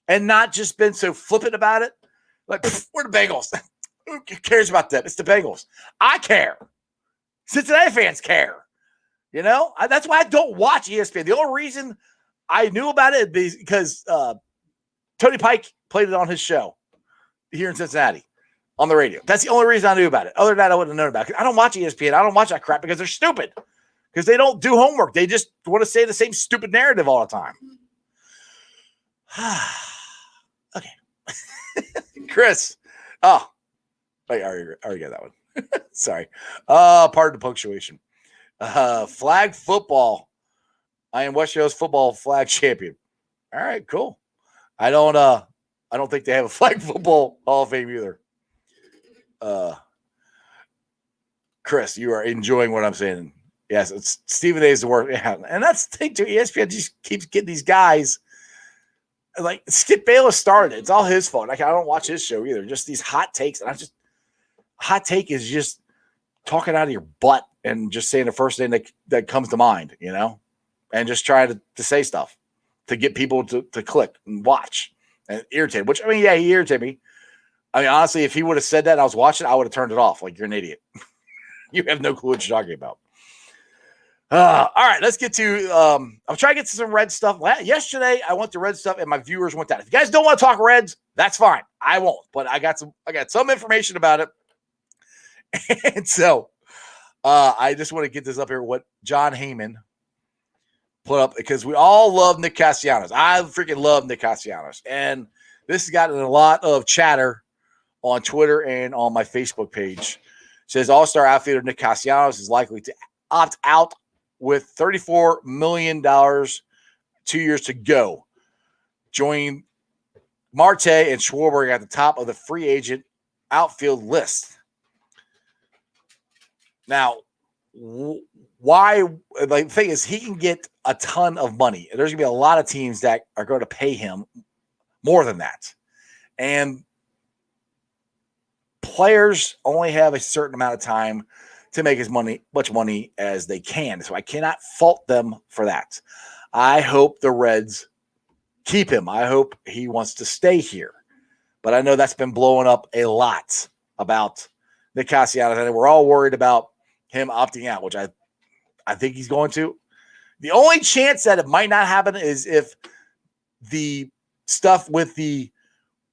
and not just been so flippant about it, like, we're the Bengals. Who cares about them? It's the Bengals. I care. Cincinnati fans care. That's why I don't watch ESPN. The only reason I knew about it is because Tony Pike played it on his show here in Cincinnati on the radio. That's the only reason I knew about it. Other than that, I wouldn't have known about it. I don't watch ESPN. I don't watch that crap because they're stupid. Because they don't do homework. They just want to say the same stupid narrative all the time. Okay. Chris. Oh, I already got that one. Sorry. Pardon the punctuation. Flag football. I am West Coast football flag champion. All right, cool. I don't think they have a flag football Hall of Fame either. Chris, you are enjoying what I'm saying. Yes, it's Stephen A. is the worst. Yeah, and that's the thing too. ESPN just keeps getting these guys. Like Skip Bayless started it. It's all his fault. Like I don't watch his show either. Just these hot takes, and hot take is just talking out of your butt and just saying the first thing that comes to mind, and just trying to say stuff to get people to click and watch and irritate. Which he irritated me. I mean, honestly, if he would have said that and I was watching, I would have turned it off. Like, you're an idiot. You have no clue what you're talking about. All right, let's get to I'm trying to get to some Red stuff. Yesterday, I went to Red stuff, and my viewers went down. If you guys don't want to talk Reds, that's fine. I won't, but I got some information about it. And so I just want to get this up here, what John Heyman put up, because we all love Nick Castellanos. I freaking love Nick Castellanos. And this has gotten a lot of chatter on Twitter and on my Facebook page. It says All-Star outfielder Nick Castellanos is likely to opt out with $34 million, 2 years to go. Joining Marte and Schwarber at the top of the free agent outfield list. Now, why? The thing is, he can get a ton of money. There's going to be a lot of teams that are going to pay him more than that. And players only have a certain amount of time to make as much money as they can. So I cannot fault them for that. I hope the Reds keep him. I hope he wants to stay here. But I know that's been blowing up a lot about Nick Castellanos, and we're all worried about him opting out, which I think he's going to. The only chance that it might not happen is if the stuff with the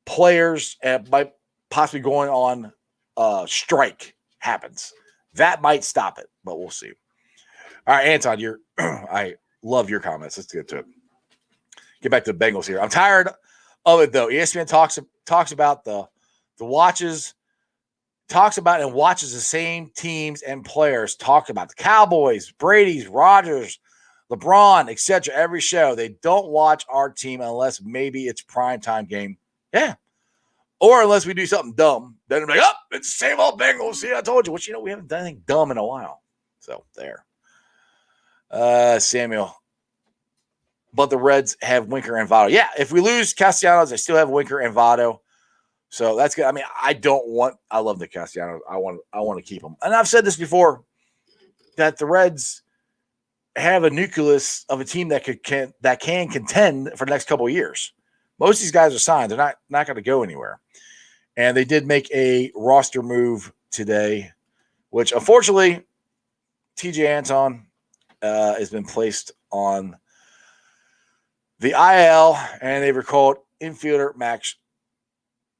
players might possibly going on strike happens. That might stop it, but we'll see. All right, Anton, I love your comments. Let's get to it. Get back to the Bengals here. I'm tired of it, though. ESPN talks about the watches, talks about and watches the same teams and players talk about the Cowboys, Brady's, Rodgers, LeBron, etc. Every show. They don't watch our team unless maybe it's primetime game. Yeah. Or unless we do something dumb. Then they're like, it's the same old Bengals. See, I told you. Which, we haven't done anything dumb in a while. So, there. Samuel. But the Reds have Winker and Votto. Yeah, if we lose Castellanos, they still have Winker and Votto. So that's good. I mean, I love the Castellanos. I want to keep them. And I've said this before, that the Reds have a nucleus of a team that can contend for the next couple of years. Most of these guys are signed. They're not going to go anywhere. And they did make a roster move today, which unfortunately, TJ Anton has been placed on the IL, and they recalled infielder Max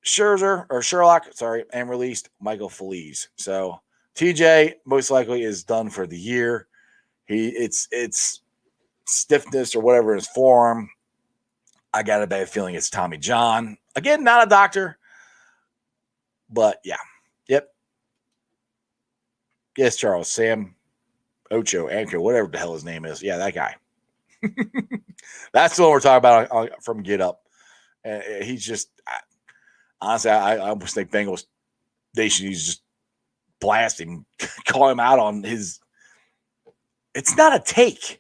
Sherlock, and released Michael Feliz. So TJ most likely is done for the year. It's stiffness or whatever in his forearm. I got a bad feeling it's Tommy John. Again, not a doctor, but yeah. Yep. Yes, Charles, Sam, Ocho, Anchor, whatever the hell his name is. Yeah, that guy. That's the one we're talking about from Get Up. He's just, honestly, I almost think Bengals Nation, he's just blasting, call him out on his. It's not a take.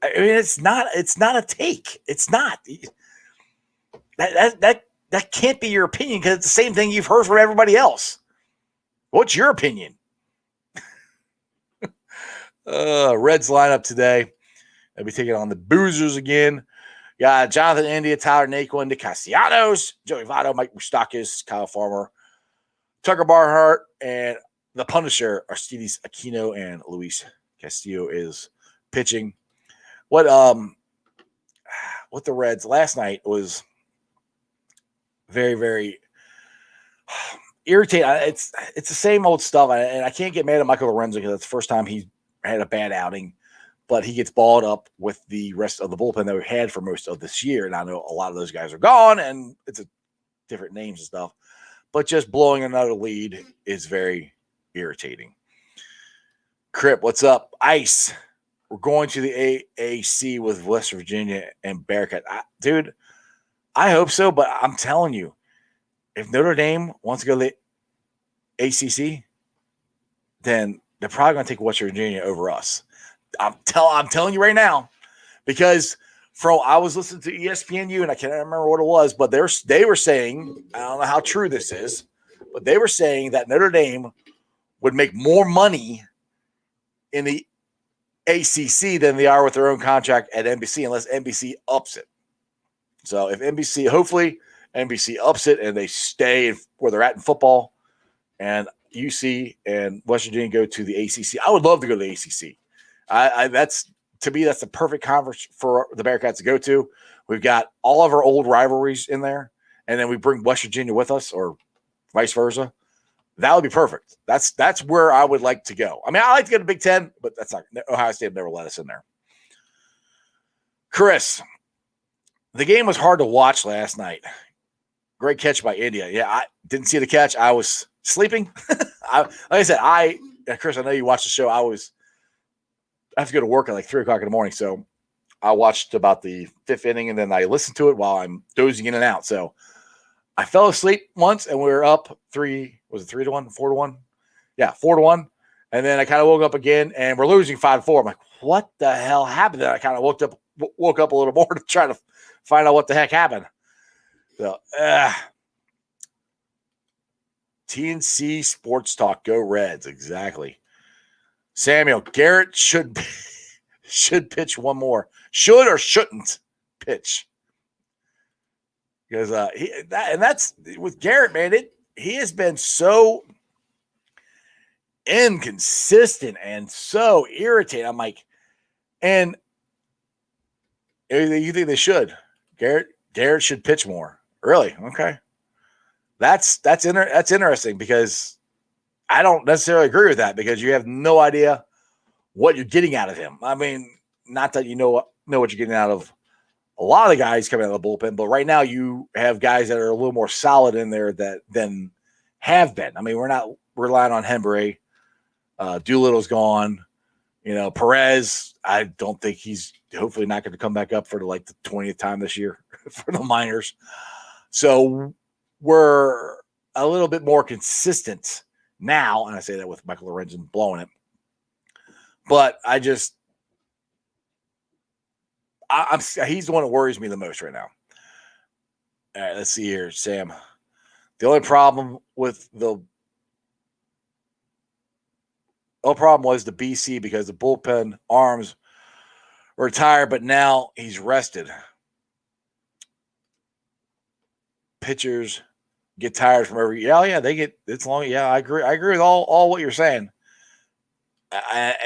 I mean, it's not a take. It's not. That can't be your opinion, because it's the same thing you've heard from everybody else. What's your opinion? Reds lineup today. They'll be taking on the Boozers again. Got Jonathan India, Tyler Naquin, Nick Castellanos, Joey Votto, Mike Moustakas, Kyle Farmer, Tucker Barnhart, and the Punisher, Aristides Aquino, and Luis Castillo is pitching. What the Reds last night was very, very irritating. It's the same old stuff, and I can't get mad at Michael Lorenzo because that's the first time he had a bad outing. But he gets balled up with the rest of the bullpen that we've had for most of this year. And I know a lot of those guys are gone, and it's different names and stuff. But just blowing another lead is very irritating. Crip, what's up? Ice. We're going to the AAC with West Virginia and Bearcat. Dude, I hope so, but I'm telling you, if Notre Dame wants to go to the ACC, then they're probably going to take West Virginia over us. I'm telling you right now, because I was listening to ESPNU and I can't remember what it was, but they were saying, I don't know how true this is, but they were saying that Notre Dame would make more money in the ACC than they are with their own contract at NBC unless NBC ups it. So if hopefully NBC ups it and they stay where they're at in football, and UC and West Virginia go to the ACC. I would love to go to the ACC. That's the perfect conference for the Bearcats to go to. We've got all of our old rivalries in there, and then we bring West Virginia with us, or vice versa. That would be perfect. That's where I would like to go. I mean, I like to go to Big Ten, but that's not Ohio State never let us in there. Chris, the game was hard to watch last night. Great catch by India. Yeah, I didn't see the catch. I was sleeping. Like I said, Chris, I know you watched the show. I have to go to work at like 3 o'clock in the morning. So I watched about the 5th inning and then I listened to it while I'm dozing in and out. So I fell asleep once and we were up 3-1, 4-1? Yeah, 4-1. And then I kind of woke up again and we're losing 5-4. I'm like, what the hell happened? Then I kind of woke up a little more to try to find out what the heck happened. So, TNC Sports Talk, go Reds. Exactly. Samuel, Garrett should pitch one more. Should or shouldn't pitch. Because that's with Garrett, man. He has been so inconsistent and so irritating. I'm like, and you think they should? Garrett should pitch more. Really? Okay. That's interesting because I don't necessarily agree with that because you have no idea what you're getting out of him. I mean, not that you know what you're getting out of a lot of the guys coming out of the bullpen, but right now you have guys that are a little more solid in there than have been. I mean, we're not relying on Hembree. Doolittle's gone. Perez, I don't think he's hopefully not going to come back up for the 20th time this year for the minors. So we're a little bit more consistent now, and I say that with Michael Lorenzen blowing it. But he's the one that worries me the most right now. All right, let's see here, Sam. The only problem was the BC because the bullpen arms were tired, but now he's rested. Pitchers get tired from every. Yeah, they get. It's long. Yeah, I agree. I agree with all what you're saying. But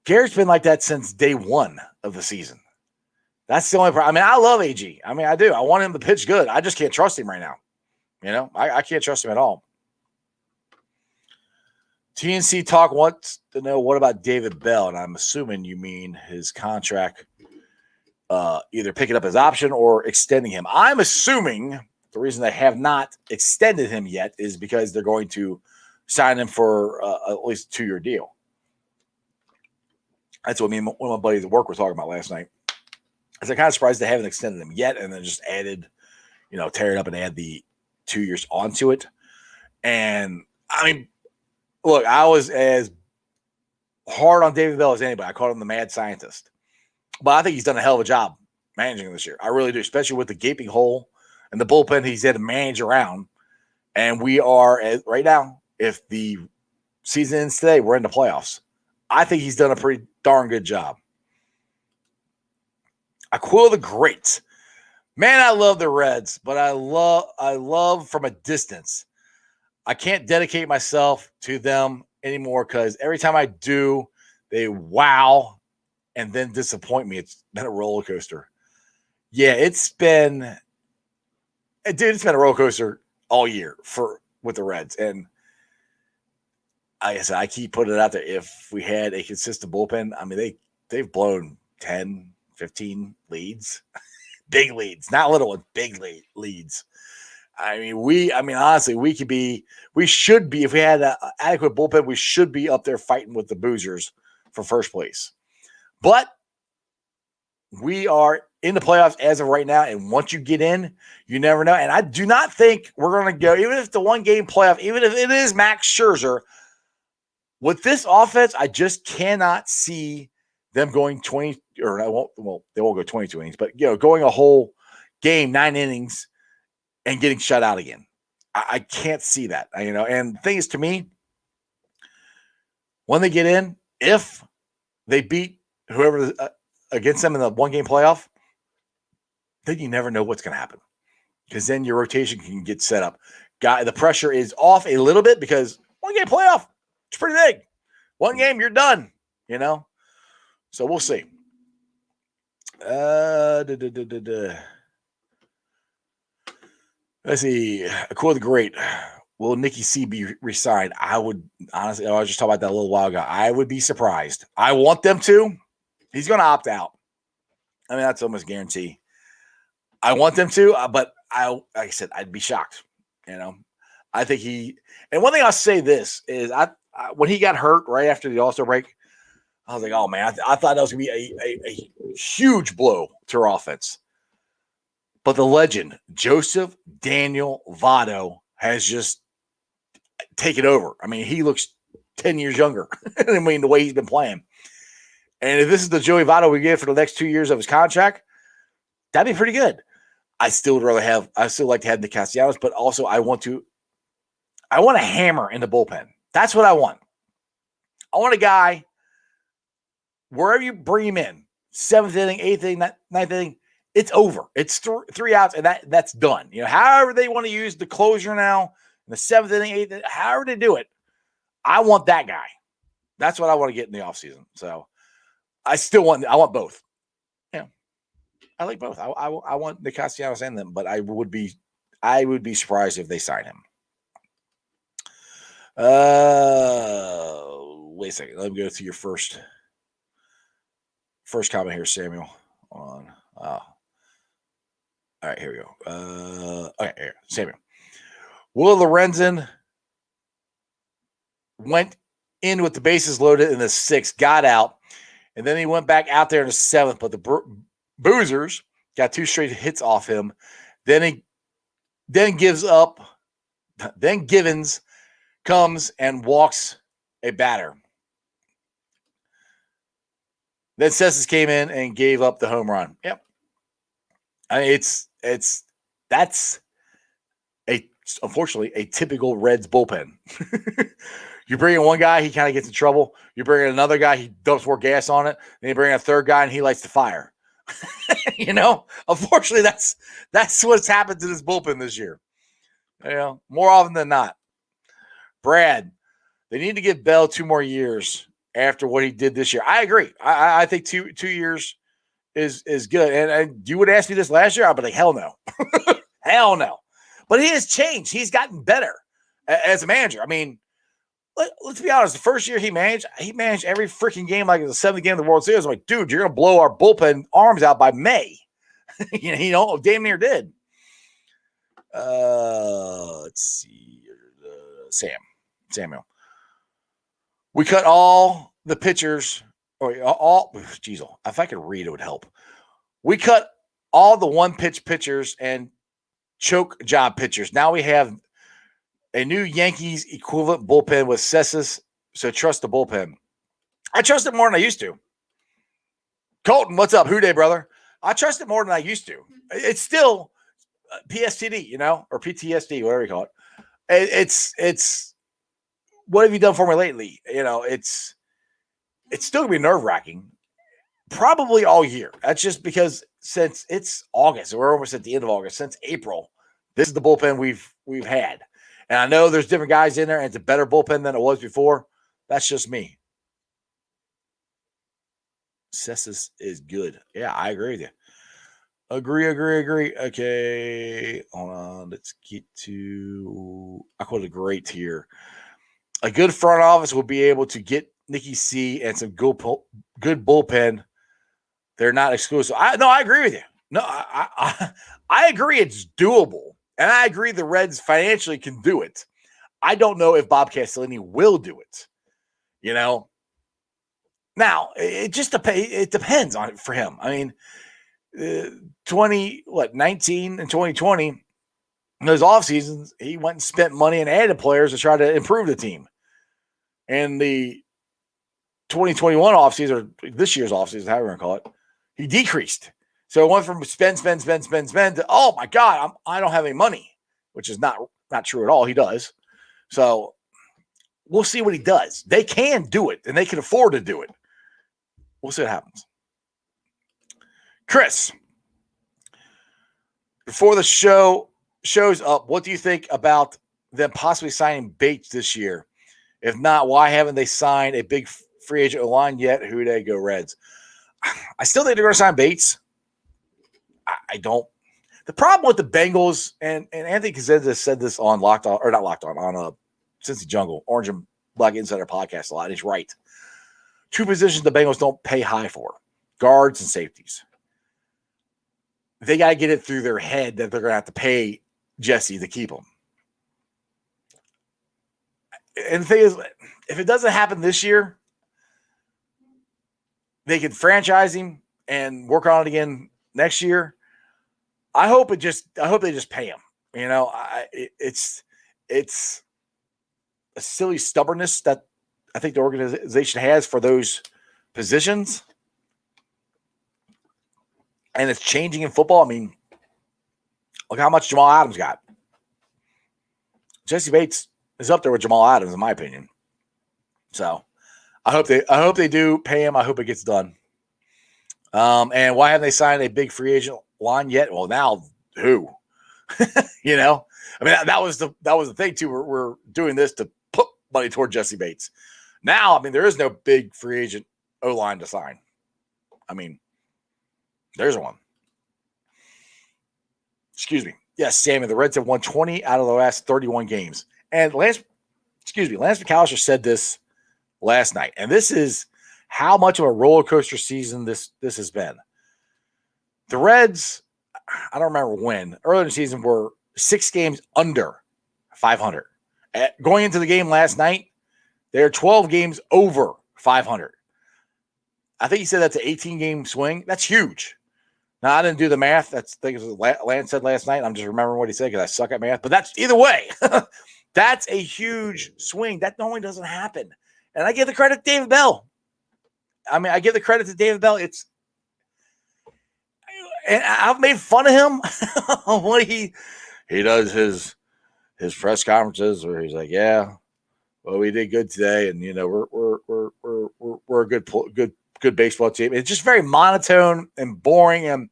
Garrett's been like that since day one of the season. That's the only problem. I mean, I love AG. I mean, I do. I want him to pitch good. I just can't trust him right now. I can't trust him at all. TNC Talk wants to know what about David Bell, and I'm assuming you mean his contract. Either picking up his option or extending him. I'm assuming the reason they have not extended him yet is because they're going to sign him for at least a 2-year deal. That's what one of my buddies at work were talking about last night. I'm kind of surprised they haven't extended him yet and then just added, tear it up and add the 2 years onto it. And, I mean, look, I was as hard on David Bell as anybody. I called him the mad scientist. But I think he's done a hell of a job managing this year. I really do, especially with the gaping hole and the bullpen he's had to manage around. And we are, right now, if the season ends today, we're in the playoffs. I think he's done a pretty darn good job. Aquila the Great. Man, I love the Reds, but I love from a distance. I can't dedicate myself to them anymore because every time I do, they wow and then disappoint me. It's been a roller coaster. Yeah, it's been a roller coaster all year with the Reds. And like I said, I keep putting it out there. If we had a consistent bullpen, I mean, they've blown 10, 15 leads, big leads, not little ones, big leads. I mean, honestly, we should be, if we had an adequate bullpen, we should be up there fighting with the Boozers for first place. But we are in the playoffs as of right now. And once you get in, you never know. And I do not think we're going to go, even if the 1-game playoff, even if it is Max Scherzer, with this offense, I just cannot see them going 20 or they won't go 22 innings, but going a whole game, 9 innings and getting shut out again. I can't see that, and the thing is, to me, when they get in, if they beat whoever against them in the 1-game playoff, then you never know what's going to happen, because then your rotation can get set up. The pressure is off a little bit because 1-game playoff, it's pretty big. 1 game, you're done, So we'll see. Let's see. A quote of the great. Will Nikki C be re-signed? I would, honestly, I was just talking about that a little while ago. I would be surprised. I want them to. He's going to opt out. I mean, that's almost guarantee. I want them to, but like I said, I'd be shocked. I think and one thing I'll say this is when he got hurt right after the All-Star break, I was like, oh man, I thought that was going to be a huge blow to our offense. But the legend, Joseph Daniel Votto, has just taken over. I mean, he looks 10 years younger. I mean, the way he's been playing. And if this is the Joey Votto we get for the next 2 years of his contract, that'd be pretty good. I still like to have the Castellanos, but also I want a hammer in the bullpen. That's what I want. I want a guy, wherever you bring him in, 7th inning, 8th inning, 9th inning, it's over. It's 3 outs, and that's done. However they want to use the closure now, in the 7th inning, 8th inning, however they do it, I want that guy. That's what I want to get in the offseason. So I want both. I like both. I want the Castellanos and them, but I would be surprised if they sign him. Wait a second. Let me go to your first comment here, Samuel. All right, here we go. Okay, here, Samuel. Will Lorenzen went in with the bases loaded in the 6th, got out, and then he went back out there in the 7th, but the Boozers got 2 straight hits off him. Then Givens comes and walks a batter. Then Cessus came in and gave up the home run. Yep. I mean, that's unfortunately a typical Reds bullpen. You bring in one guy, he kind of gets in trouble. You bring in another guy, he dumps more gas on it. Then you bring in a third guy, and he lights the fire. Unfortunately, that's what's happened to this bullpen this year. More often than not. Brad, they need to give Bell 2 more years after what he did this year. I agree. I think 2 years is good. And you would ask me this last year, I'd be like, hell no. Hell no. But he has changed. He's gotten better as a manager. I mean, let's be honest. The first year he managed every freaking game like it was the 7th game of the World Series. I'm like, dude, you're going to blow our bullpen arms out by May. Damn near did. Let's see. Samuel. We cut all the pitchers. If I could read, it would help. We cut all the 1-pitch pitchers and choke job pitchers. Now we have a new Yankees equivalent bullpen with Cessus, so trust the bullpen. I trust it more than I used to. Colton, what's up? Who day, brother? I trust it more than I used to. It's still PSTD, or PTSD, whatever you call it. It's what have you done for me lately? It's still gonna be nerve-wracking, probably all year. That's just because since it's August, we're almost at the end of August, since April, this is the bullpen we've had. And I know there's different guys in there, and it's a better bullpen than it was before. That's just me. Cessus is good. Yeah, I agree with you. Agree. Okay, hold on. Let's get to – I quote a great here. A good front office will be able to get Nikki C and some good bullpen. They're not exclusive. I agree with you. No, I agree it's doable. And I agree the Reds financially can do it. I don't know if Bob Castellini will do it. Now, it just depends on it for him. I mean, 19 and 2020, in those off seasons, he went and spent money and added players to try to improve the team. And the 2021 offseason, or this year's offseason, however you want to call it, he decreased. So it went from spend to, oh my God, I don't have any money, which is not true at all. He does. So we'll see what he does. They can do it, and they can afford to do it. We'll see what happens. Chris, before the shows up, what do you think about them possibly signing Bates this year? If not, why haven't they signed a big free agent line yet? Who they go Reds? I still think they're going to sign Bates. I don't. The problem with the Bengals, and Anthony Cosenza said this on Locked On, or not Locked On Cincy Jungle, Orange and Black Insider podcast a lot. He's right. Two positions the Bengals don't pay high for: guards and safeties. They got to get it through their head that they're going to have to pay Jesse to keep him. And the thing is, if it doesn't happen this year, they can franchise him and work on it again next year. I hope they just pay him. You know, it's a silly stubbornness that I think the organization has for those positions. And it's changing in football. I mean, look how much Jamal Adams got. Jesse Bates is up there with Jamal Adams, in my opinion. So I hope they do pay him. I hope it gets done. And why haven't they signed a big free agent line yet? Well, now who? You know, I mean that was the thing too. We're doing this to put money toward Jesse Bates. Now, I mean, there is no big free agent O-line to sign. I mean, there's one. Excuse me. Yes, Sammy, the Reds have won 20 out of the last 31 games. And Lance McAllister said this last night. And this is how much of a roller coaster season this has been. The Reds, I don't remember when, earlier in the season were 6 games under 500. Going into the game last night, they're 12 games over 500. I think he said that's an 18-game swing. That's huge. Now, I didn't do the math. I think it was what Lance said last night. I'm just remembering what he said because I suck at math. But that's either way. That's a huge swing. That normally doesn't happen. And I give the credit to David Bell. I mean, I give the credit to David Bell. And I've made fun of him when he does his press conferences where he's like, "Yeah, well, we did good today, and you know, we're a good baseball team." It's just very monotone and boring. And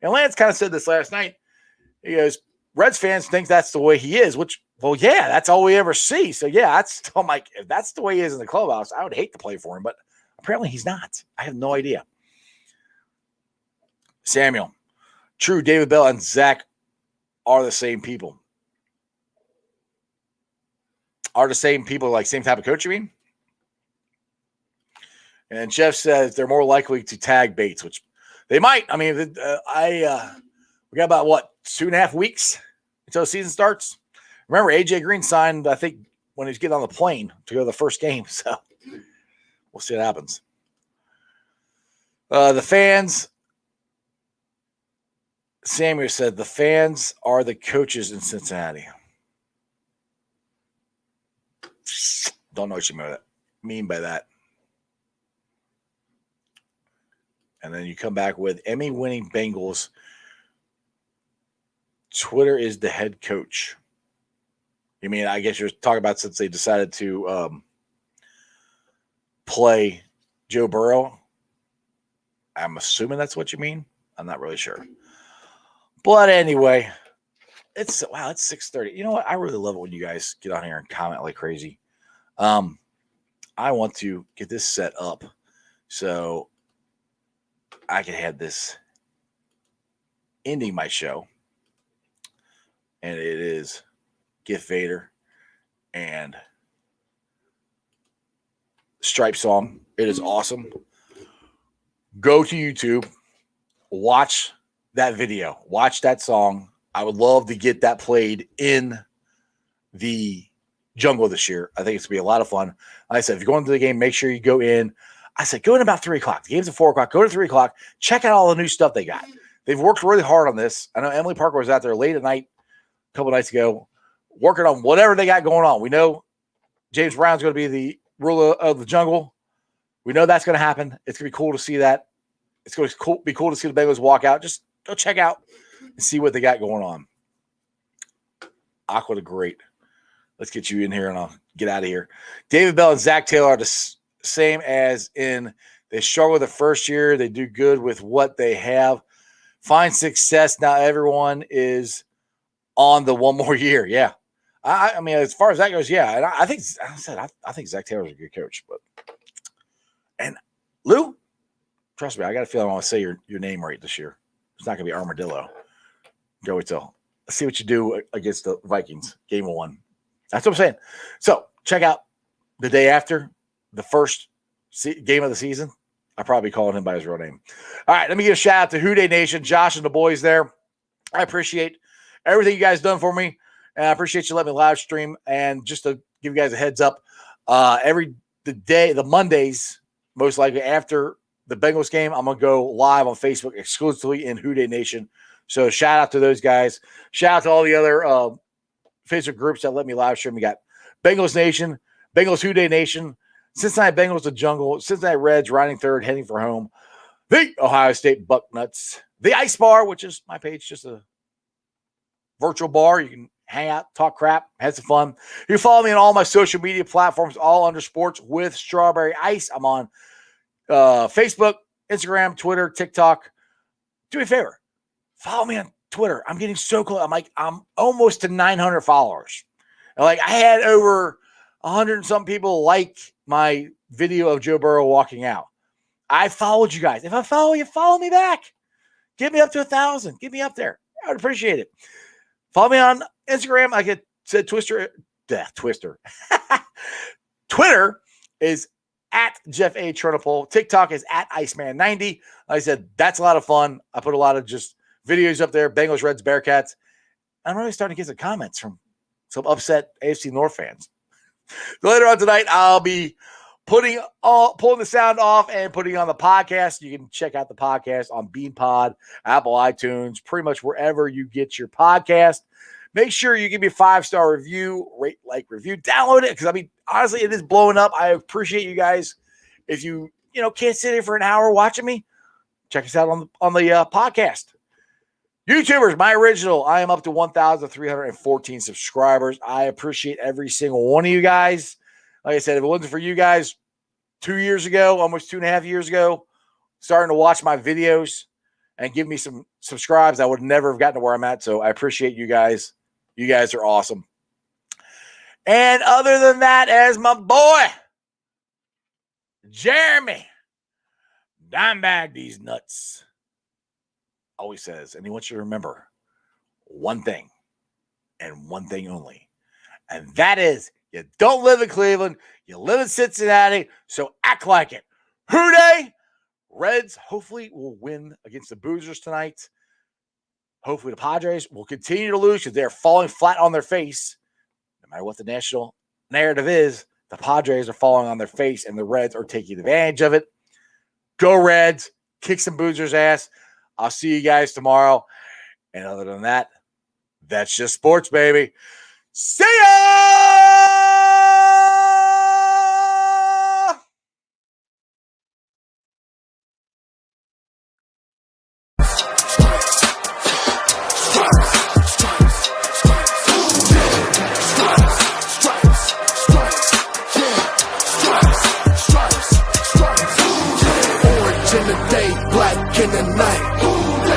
Lance kind of said this last night. He goes, "Reds fans think that's the way he is," which, well, yeah, that's all we ever see. So yeah, I'm like, if that's the way he is in the clubhouse, I would hate to play for him, but apparently he's not. I have no idea. Samuel, true, David Bell and Zach are the same people. Are the same people, like same type of coach, you mean? And Jeff says they're more likely to tag Bates, which they might. I mean, we got about, 2.5 weeks until the season starts? Remember, AJ Green signed, I think, when he was getting on the plane to go to the first game. So we'll see what happens. The fans, Samuel said, the fans are the coaches in Cincinnati. Don't know what you mean by that. And then you come back with Emmy-winning Bengals. Twitter is the head coach. You mean, I guess you're talking about since they decided to play Joe Burrow? I'm assuming that's what you mean. I'm not really sure. But anyway, it's 6:30. You know what? I really love it when you guys get on here and comment like crazy. I want to get this set up so I can have this ending my show. And it is Gift Vader and Stripe Song. It is awesome. Go to YouTube, watch that video, watch that song. I would love to get that played in the jungle this year. I think it's going to be a lot of fun. Like I said, if you're going to the game, make sure you go in. I said, go in about 3 o'clock. The game's at 4 o'clock. Go to 3 o'clock. Check out all the new stuff they got. They've worked really hard on this. I know Emily Parker was out there late at night a couple nights ago working on whatever they got going on. We know James Brown's going to be the ruler of the jungle. We know that's going to happen. It's going to be cool to see that. It's going to be cool to see the Bengals walk out. Just go check out and see what they got going on. Aqua, great. Let's get you in here and I'll get out of here. David Bell and Zach Taylor are the same as in they struggle the first year. They do good with what they have. Find success. Now everyone is on the one more year. Yeah. I mean, as far as that goes, yeah. And I think Zach Taylor's a good coach. And Lou, trust me, I got a feeling I want to say your name right this year. It's not going to be Armadillo. Go wait till. Let's see what you do against the Vikings, game 1. That's what I'm saying. So check out the day after the first game of the season. I'll probably be calling him by his real name. All right, let me give a shout out to Who Dey Nation, Josh and the boys there. I appreciate everything you guys done for me. And I appreciate you letting me live stream. And just to give you guys a heads up, the Mondays, most likely after the Bengals game, I'm going to go live on Facebook exclusively in Who Dey Nation. So shout out to those guys. Shout out to all the other Facebook groups that let me live stream. We got Bengals Nation, Bengals Who Dey Nation, Cincinnati Bengals The Jungle, Cincinnati Reds riding third, heading for home, the Ohio State Bucknuts, the Ice Bar, which is my page, just a virtual bar. You can hang out, talk crap, have some fun. You can follow me on all my social media platforms, all under Sports with Strawberry Ice. I'm on Facebook, Instagram, Twitter, TikTok. Do me a favor. Follow me on Twitter. I'm getting so close. I'm almost to 900 followers. And I had over 100 and some people like my video of Joe Burrow walking out. I followed you guys. If I follow you, follow me back. Get me up to 1,000. Get me up there. I would appreciate it. Follow me on Instagram. Like I said, Twister. Twitter is at Jeff A. Turnipole. TikTok is at Iceman90. Like I said, that's a lot of fun. I put a lot of just videos up there. Bengals, Reds, Bearcats. I'm really starting to get some comments from some upset AFC North fans. Later on tonight, I'll be pulling the sound off and putting on the podcast. You can check out the podcast on BeanPod, Apple iTunes, pretty much wherever you get your podcast. Make sure you give me a 5-star review, rate, review, download it. Because honestly, it is blowing up. I appreciate you guys. If you can't sit here for an hour watching me, check us out on the podcast. YouTubers, my original, I am up to 1,314 subscribers. I appreciate every single one of you guys. Like I said, if it wasn't for you guys 2 years ago, almost 2.5 years ago, starting to watch my videos and give me some subscribes, I would never have gotten to where I'm at. So I appreciate you guys. You guys are awesome. And other than that, as my boy, Jeremy, dime bag these nuts, always says, and he wants you to remember one thing and one thing only. And that is, you don't live in Cleveland, you live in Cincinnati, so act like it. Who Dey? Reds hopefully will win against the Boozers tonight. Hopefully the Padres will continue to lose because they're falling flat on their face. No matter what the national narrative is, the Padres are falling on their face and the Reds are taking advantage of it. Go Reds. Kick some Boozers' ass. I'll see you guys tomorrow. And other than that, that's just sports, baby. See ya! Orange in the day, black in the night.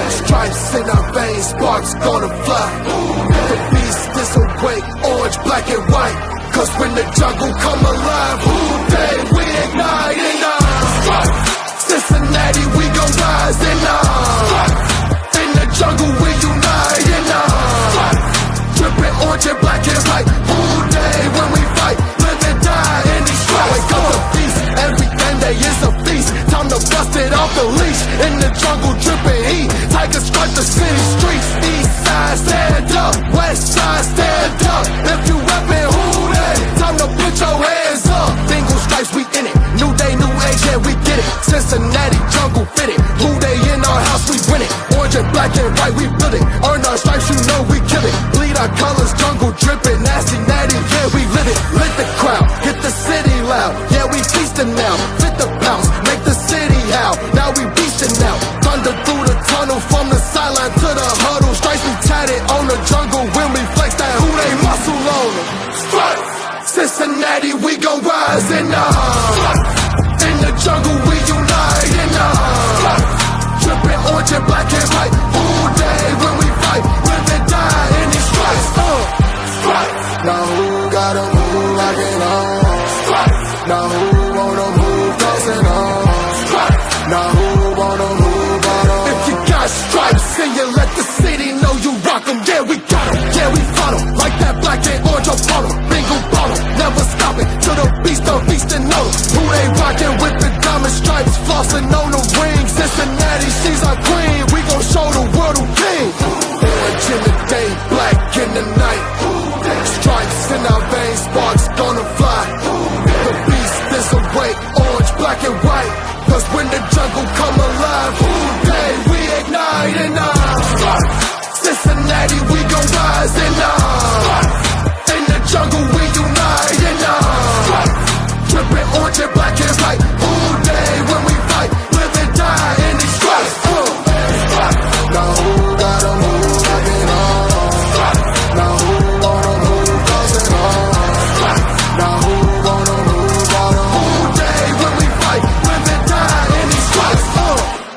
Stripes in our veins, sparks gonna fly. The beast is awake, orange, black and white. Cause when the jungle come alive, who Dey, we ignite in Cincinnati, we gon' rise in the jungle, we unite in dripping orange and black and white. Who Dey, when we fight, live and die in these stripes. Wake up the beast, every day is a feast. Time to bust it off the leash. In the jungle, dripping heat. Tigers strike the city streets. East side, stand up. West side, stand up. If you reppin' who Dey, time to put your hands up. Single stripes, we in it. New day, new age, yeah, we get it. Cincinnati jungle, fit it. Who Dey in our house, we win it. Orange and black. feasting now. Fit the bounce, make the city howl. Now we reaching out. Thunder through the tunnel from the sideline to the huddle. Stripes we tatted on the jungle when we flex that who they muscle on them. Stripes, Cincinnati, we gon' rise in the in the jungle, we unite in the dripping orange and black and white. All day when we fight, live and die in these stripes. Stripes. Now who gotta move like it on? Stripes. Now who wanna move crossing on? Stripes. Now who wanna move on? If you got stripes and you let the city know you rock 'em, yeah we got 'em, yeah we fought 'em. Like that black and orange Apollo, bingo bottle, never stopping till the beast of beast and know who they rockin' with the diamond stripes, flossing on the ring. Cincinnati, she's our queen. We gon' show the world who king. Orange in the day, black in the night. Stripes in our veins, sparks gonna fly. The beast is awake, orange, black and white. Cause when the jungle come alive, who day we ignite and Cincinnati, we gon' rise and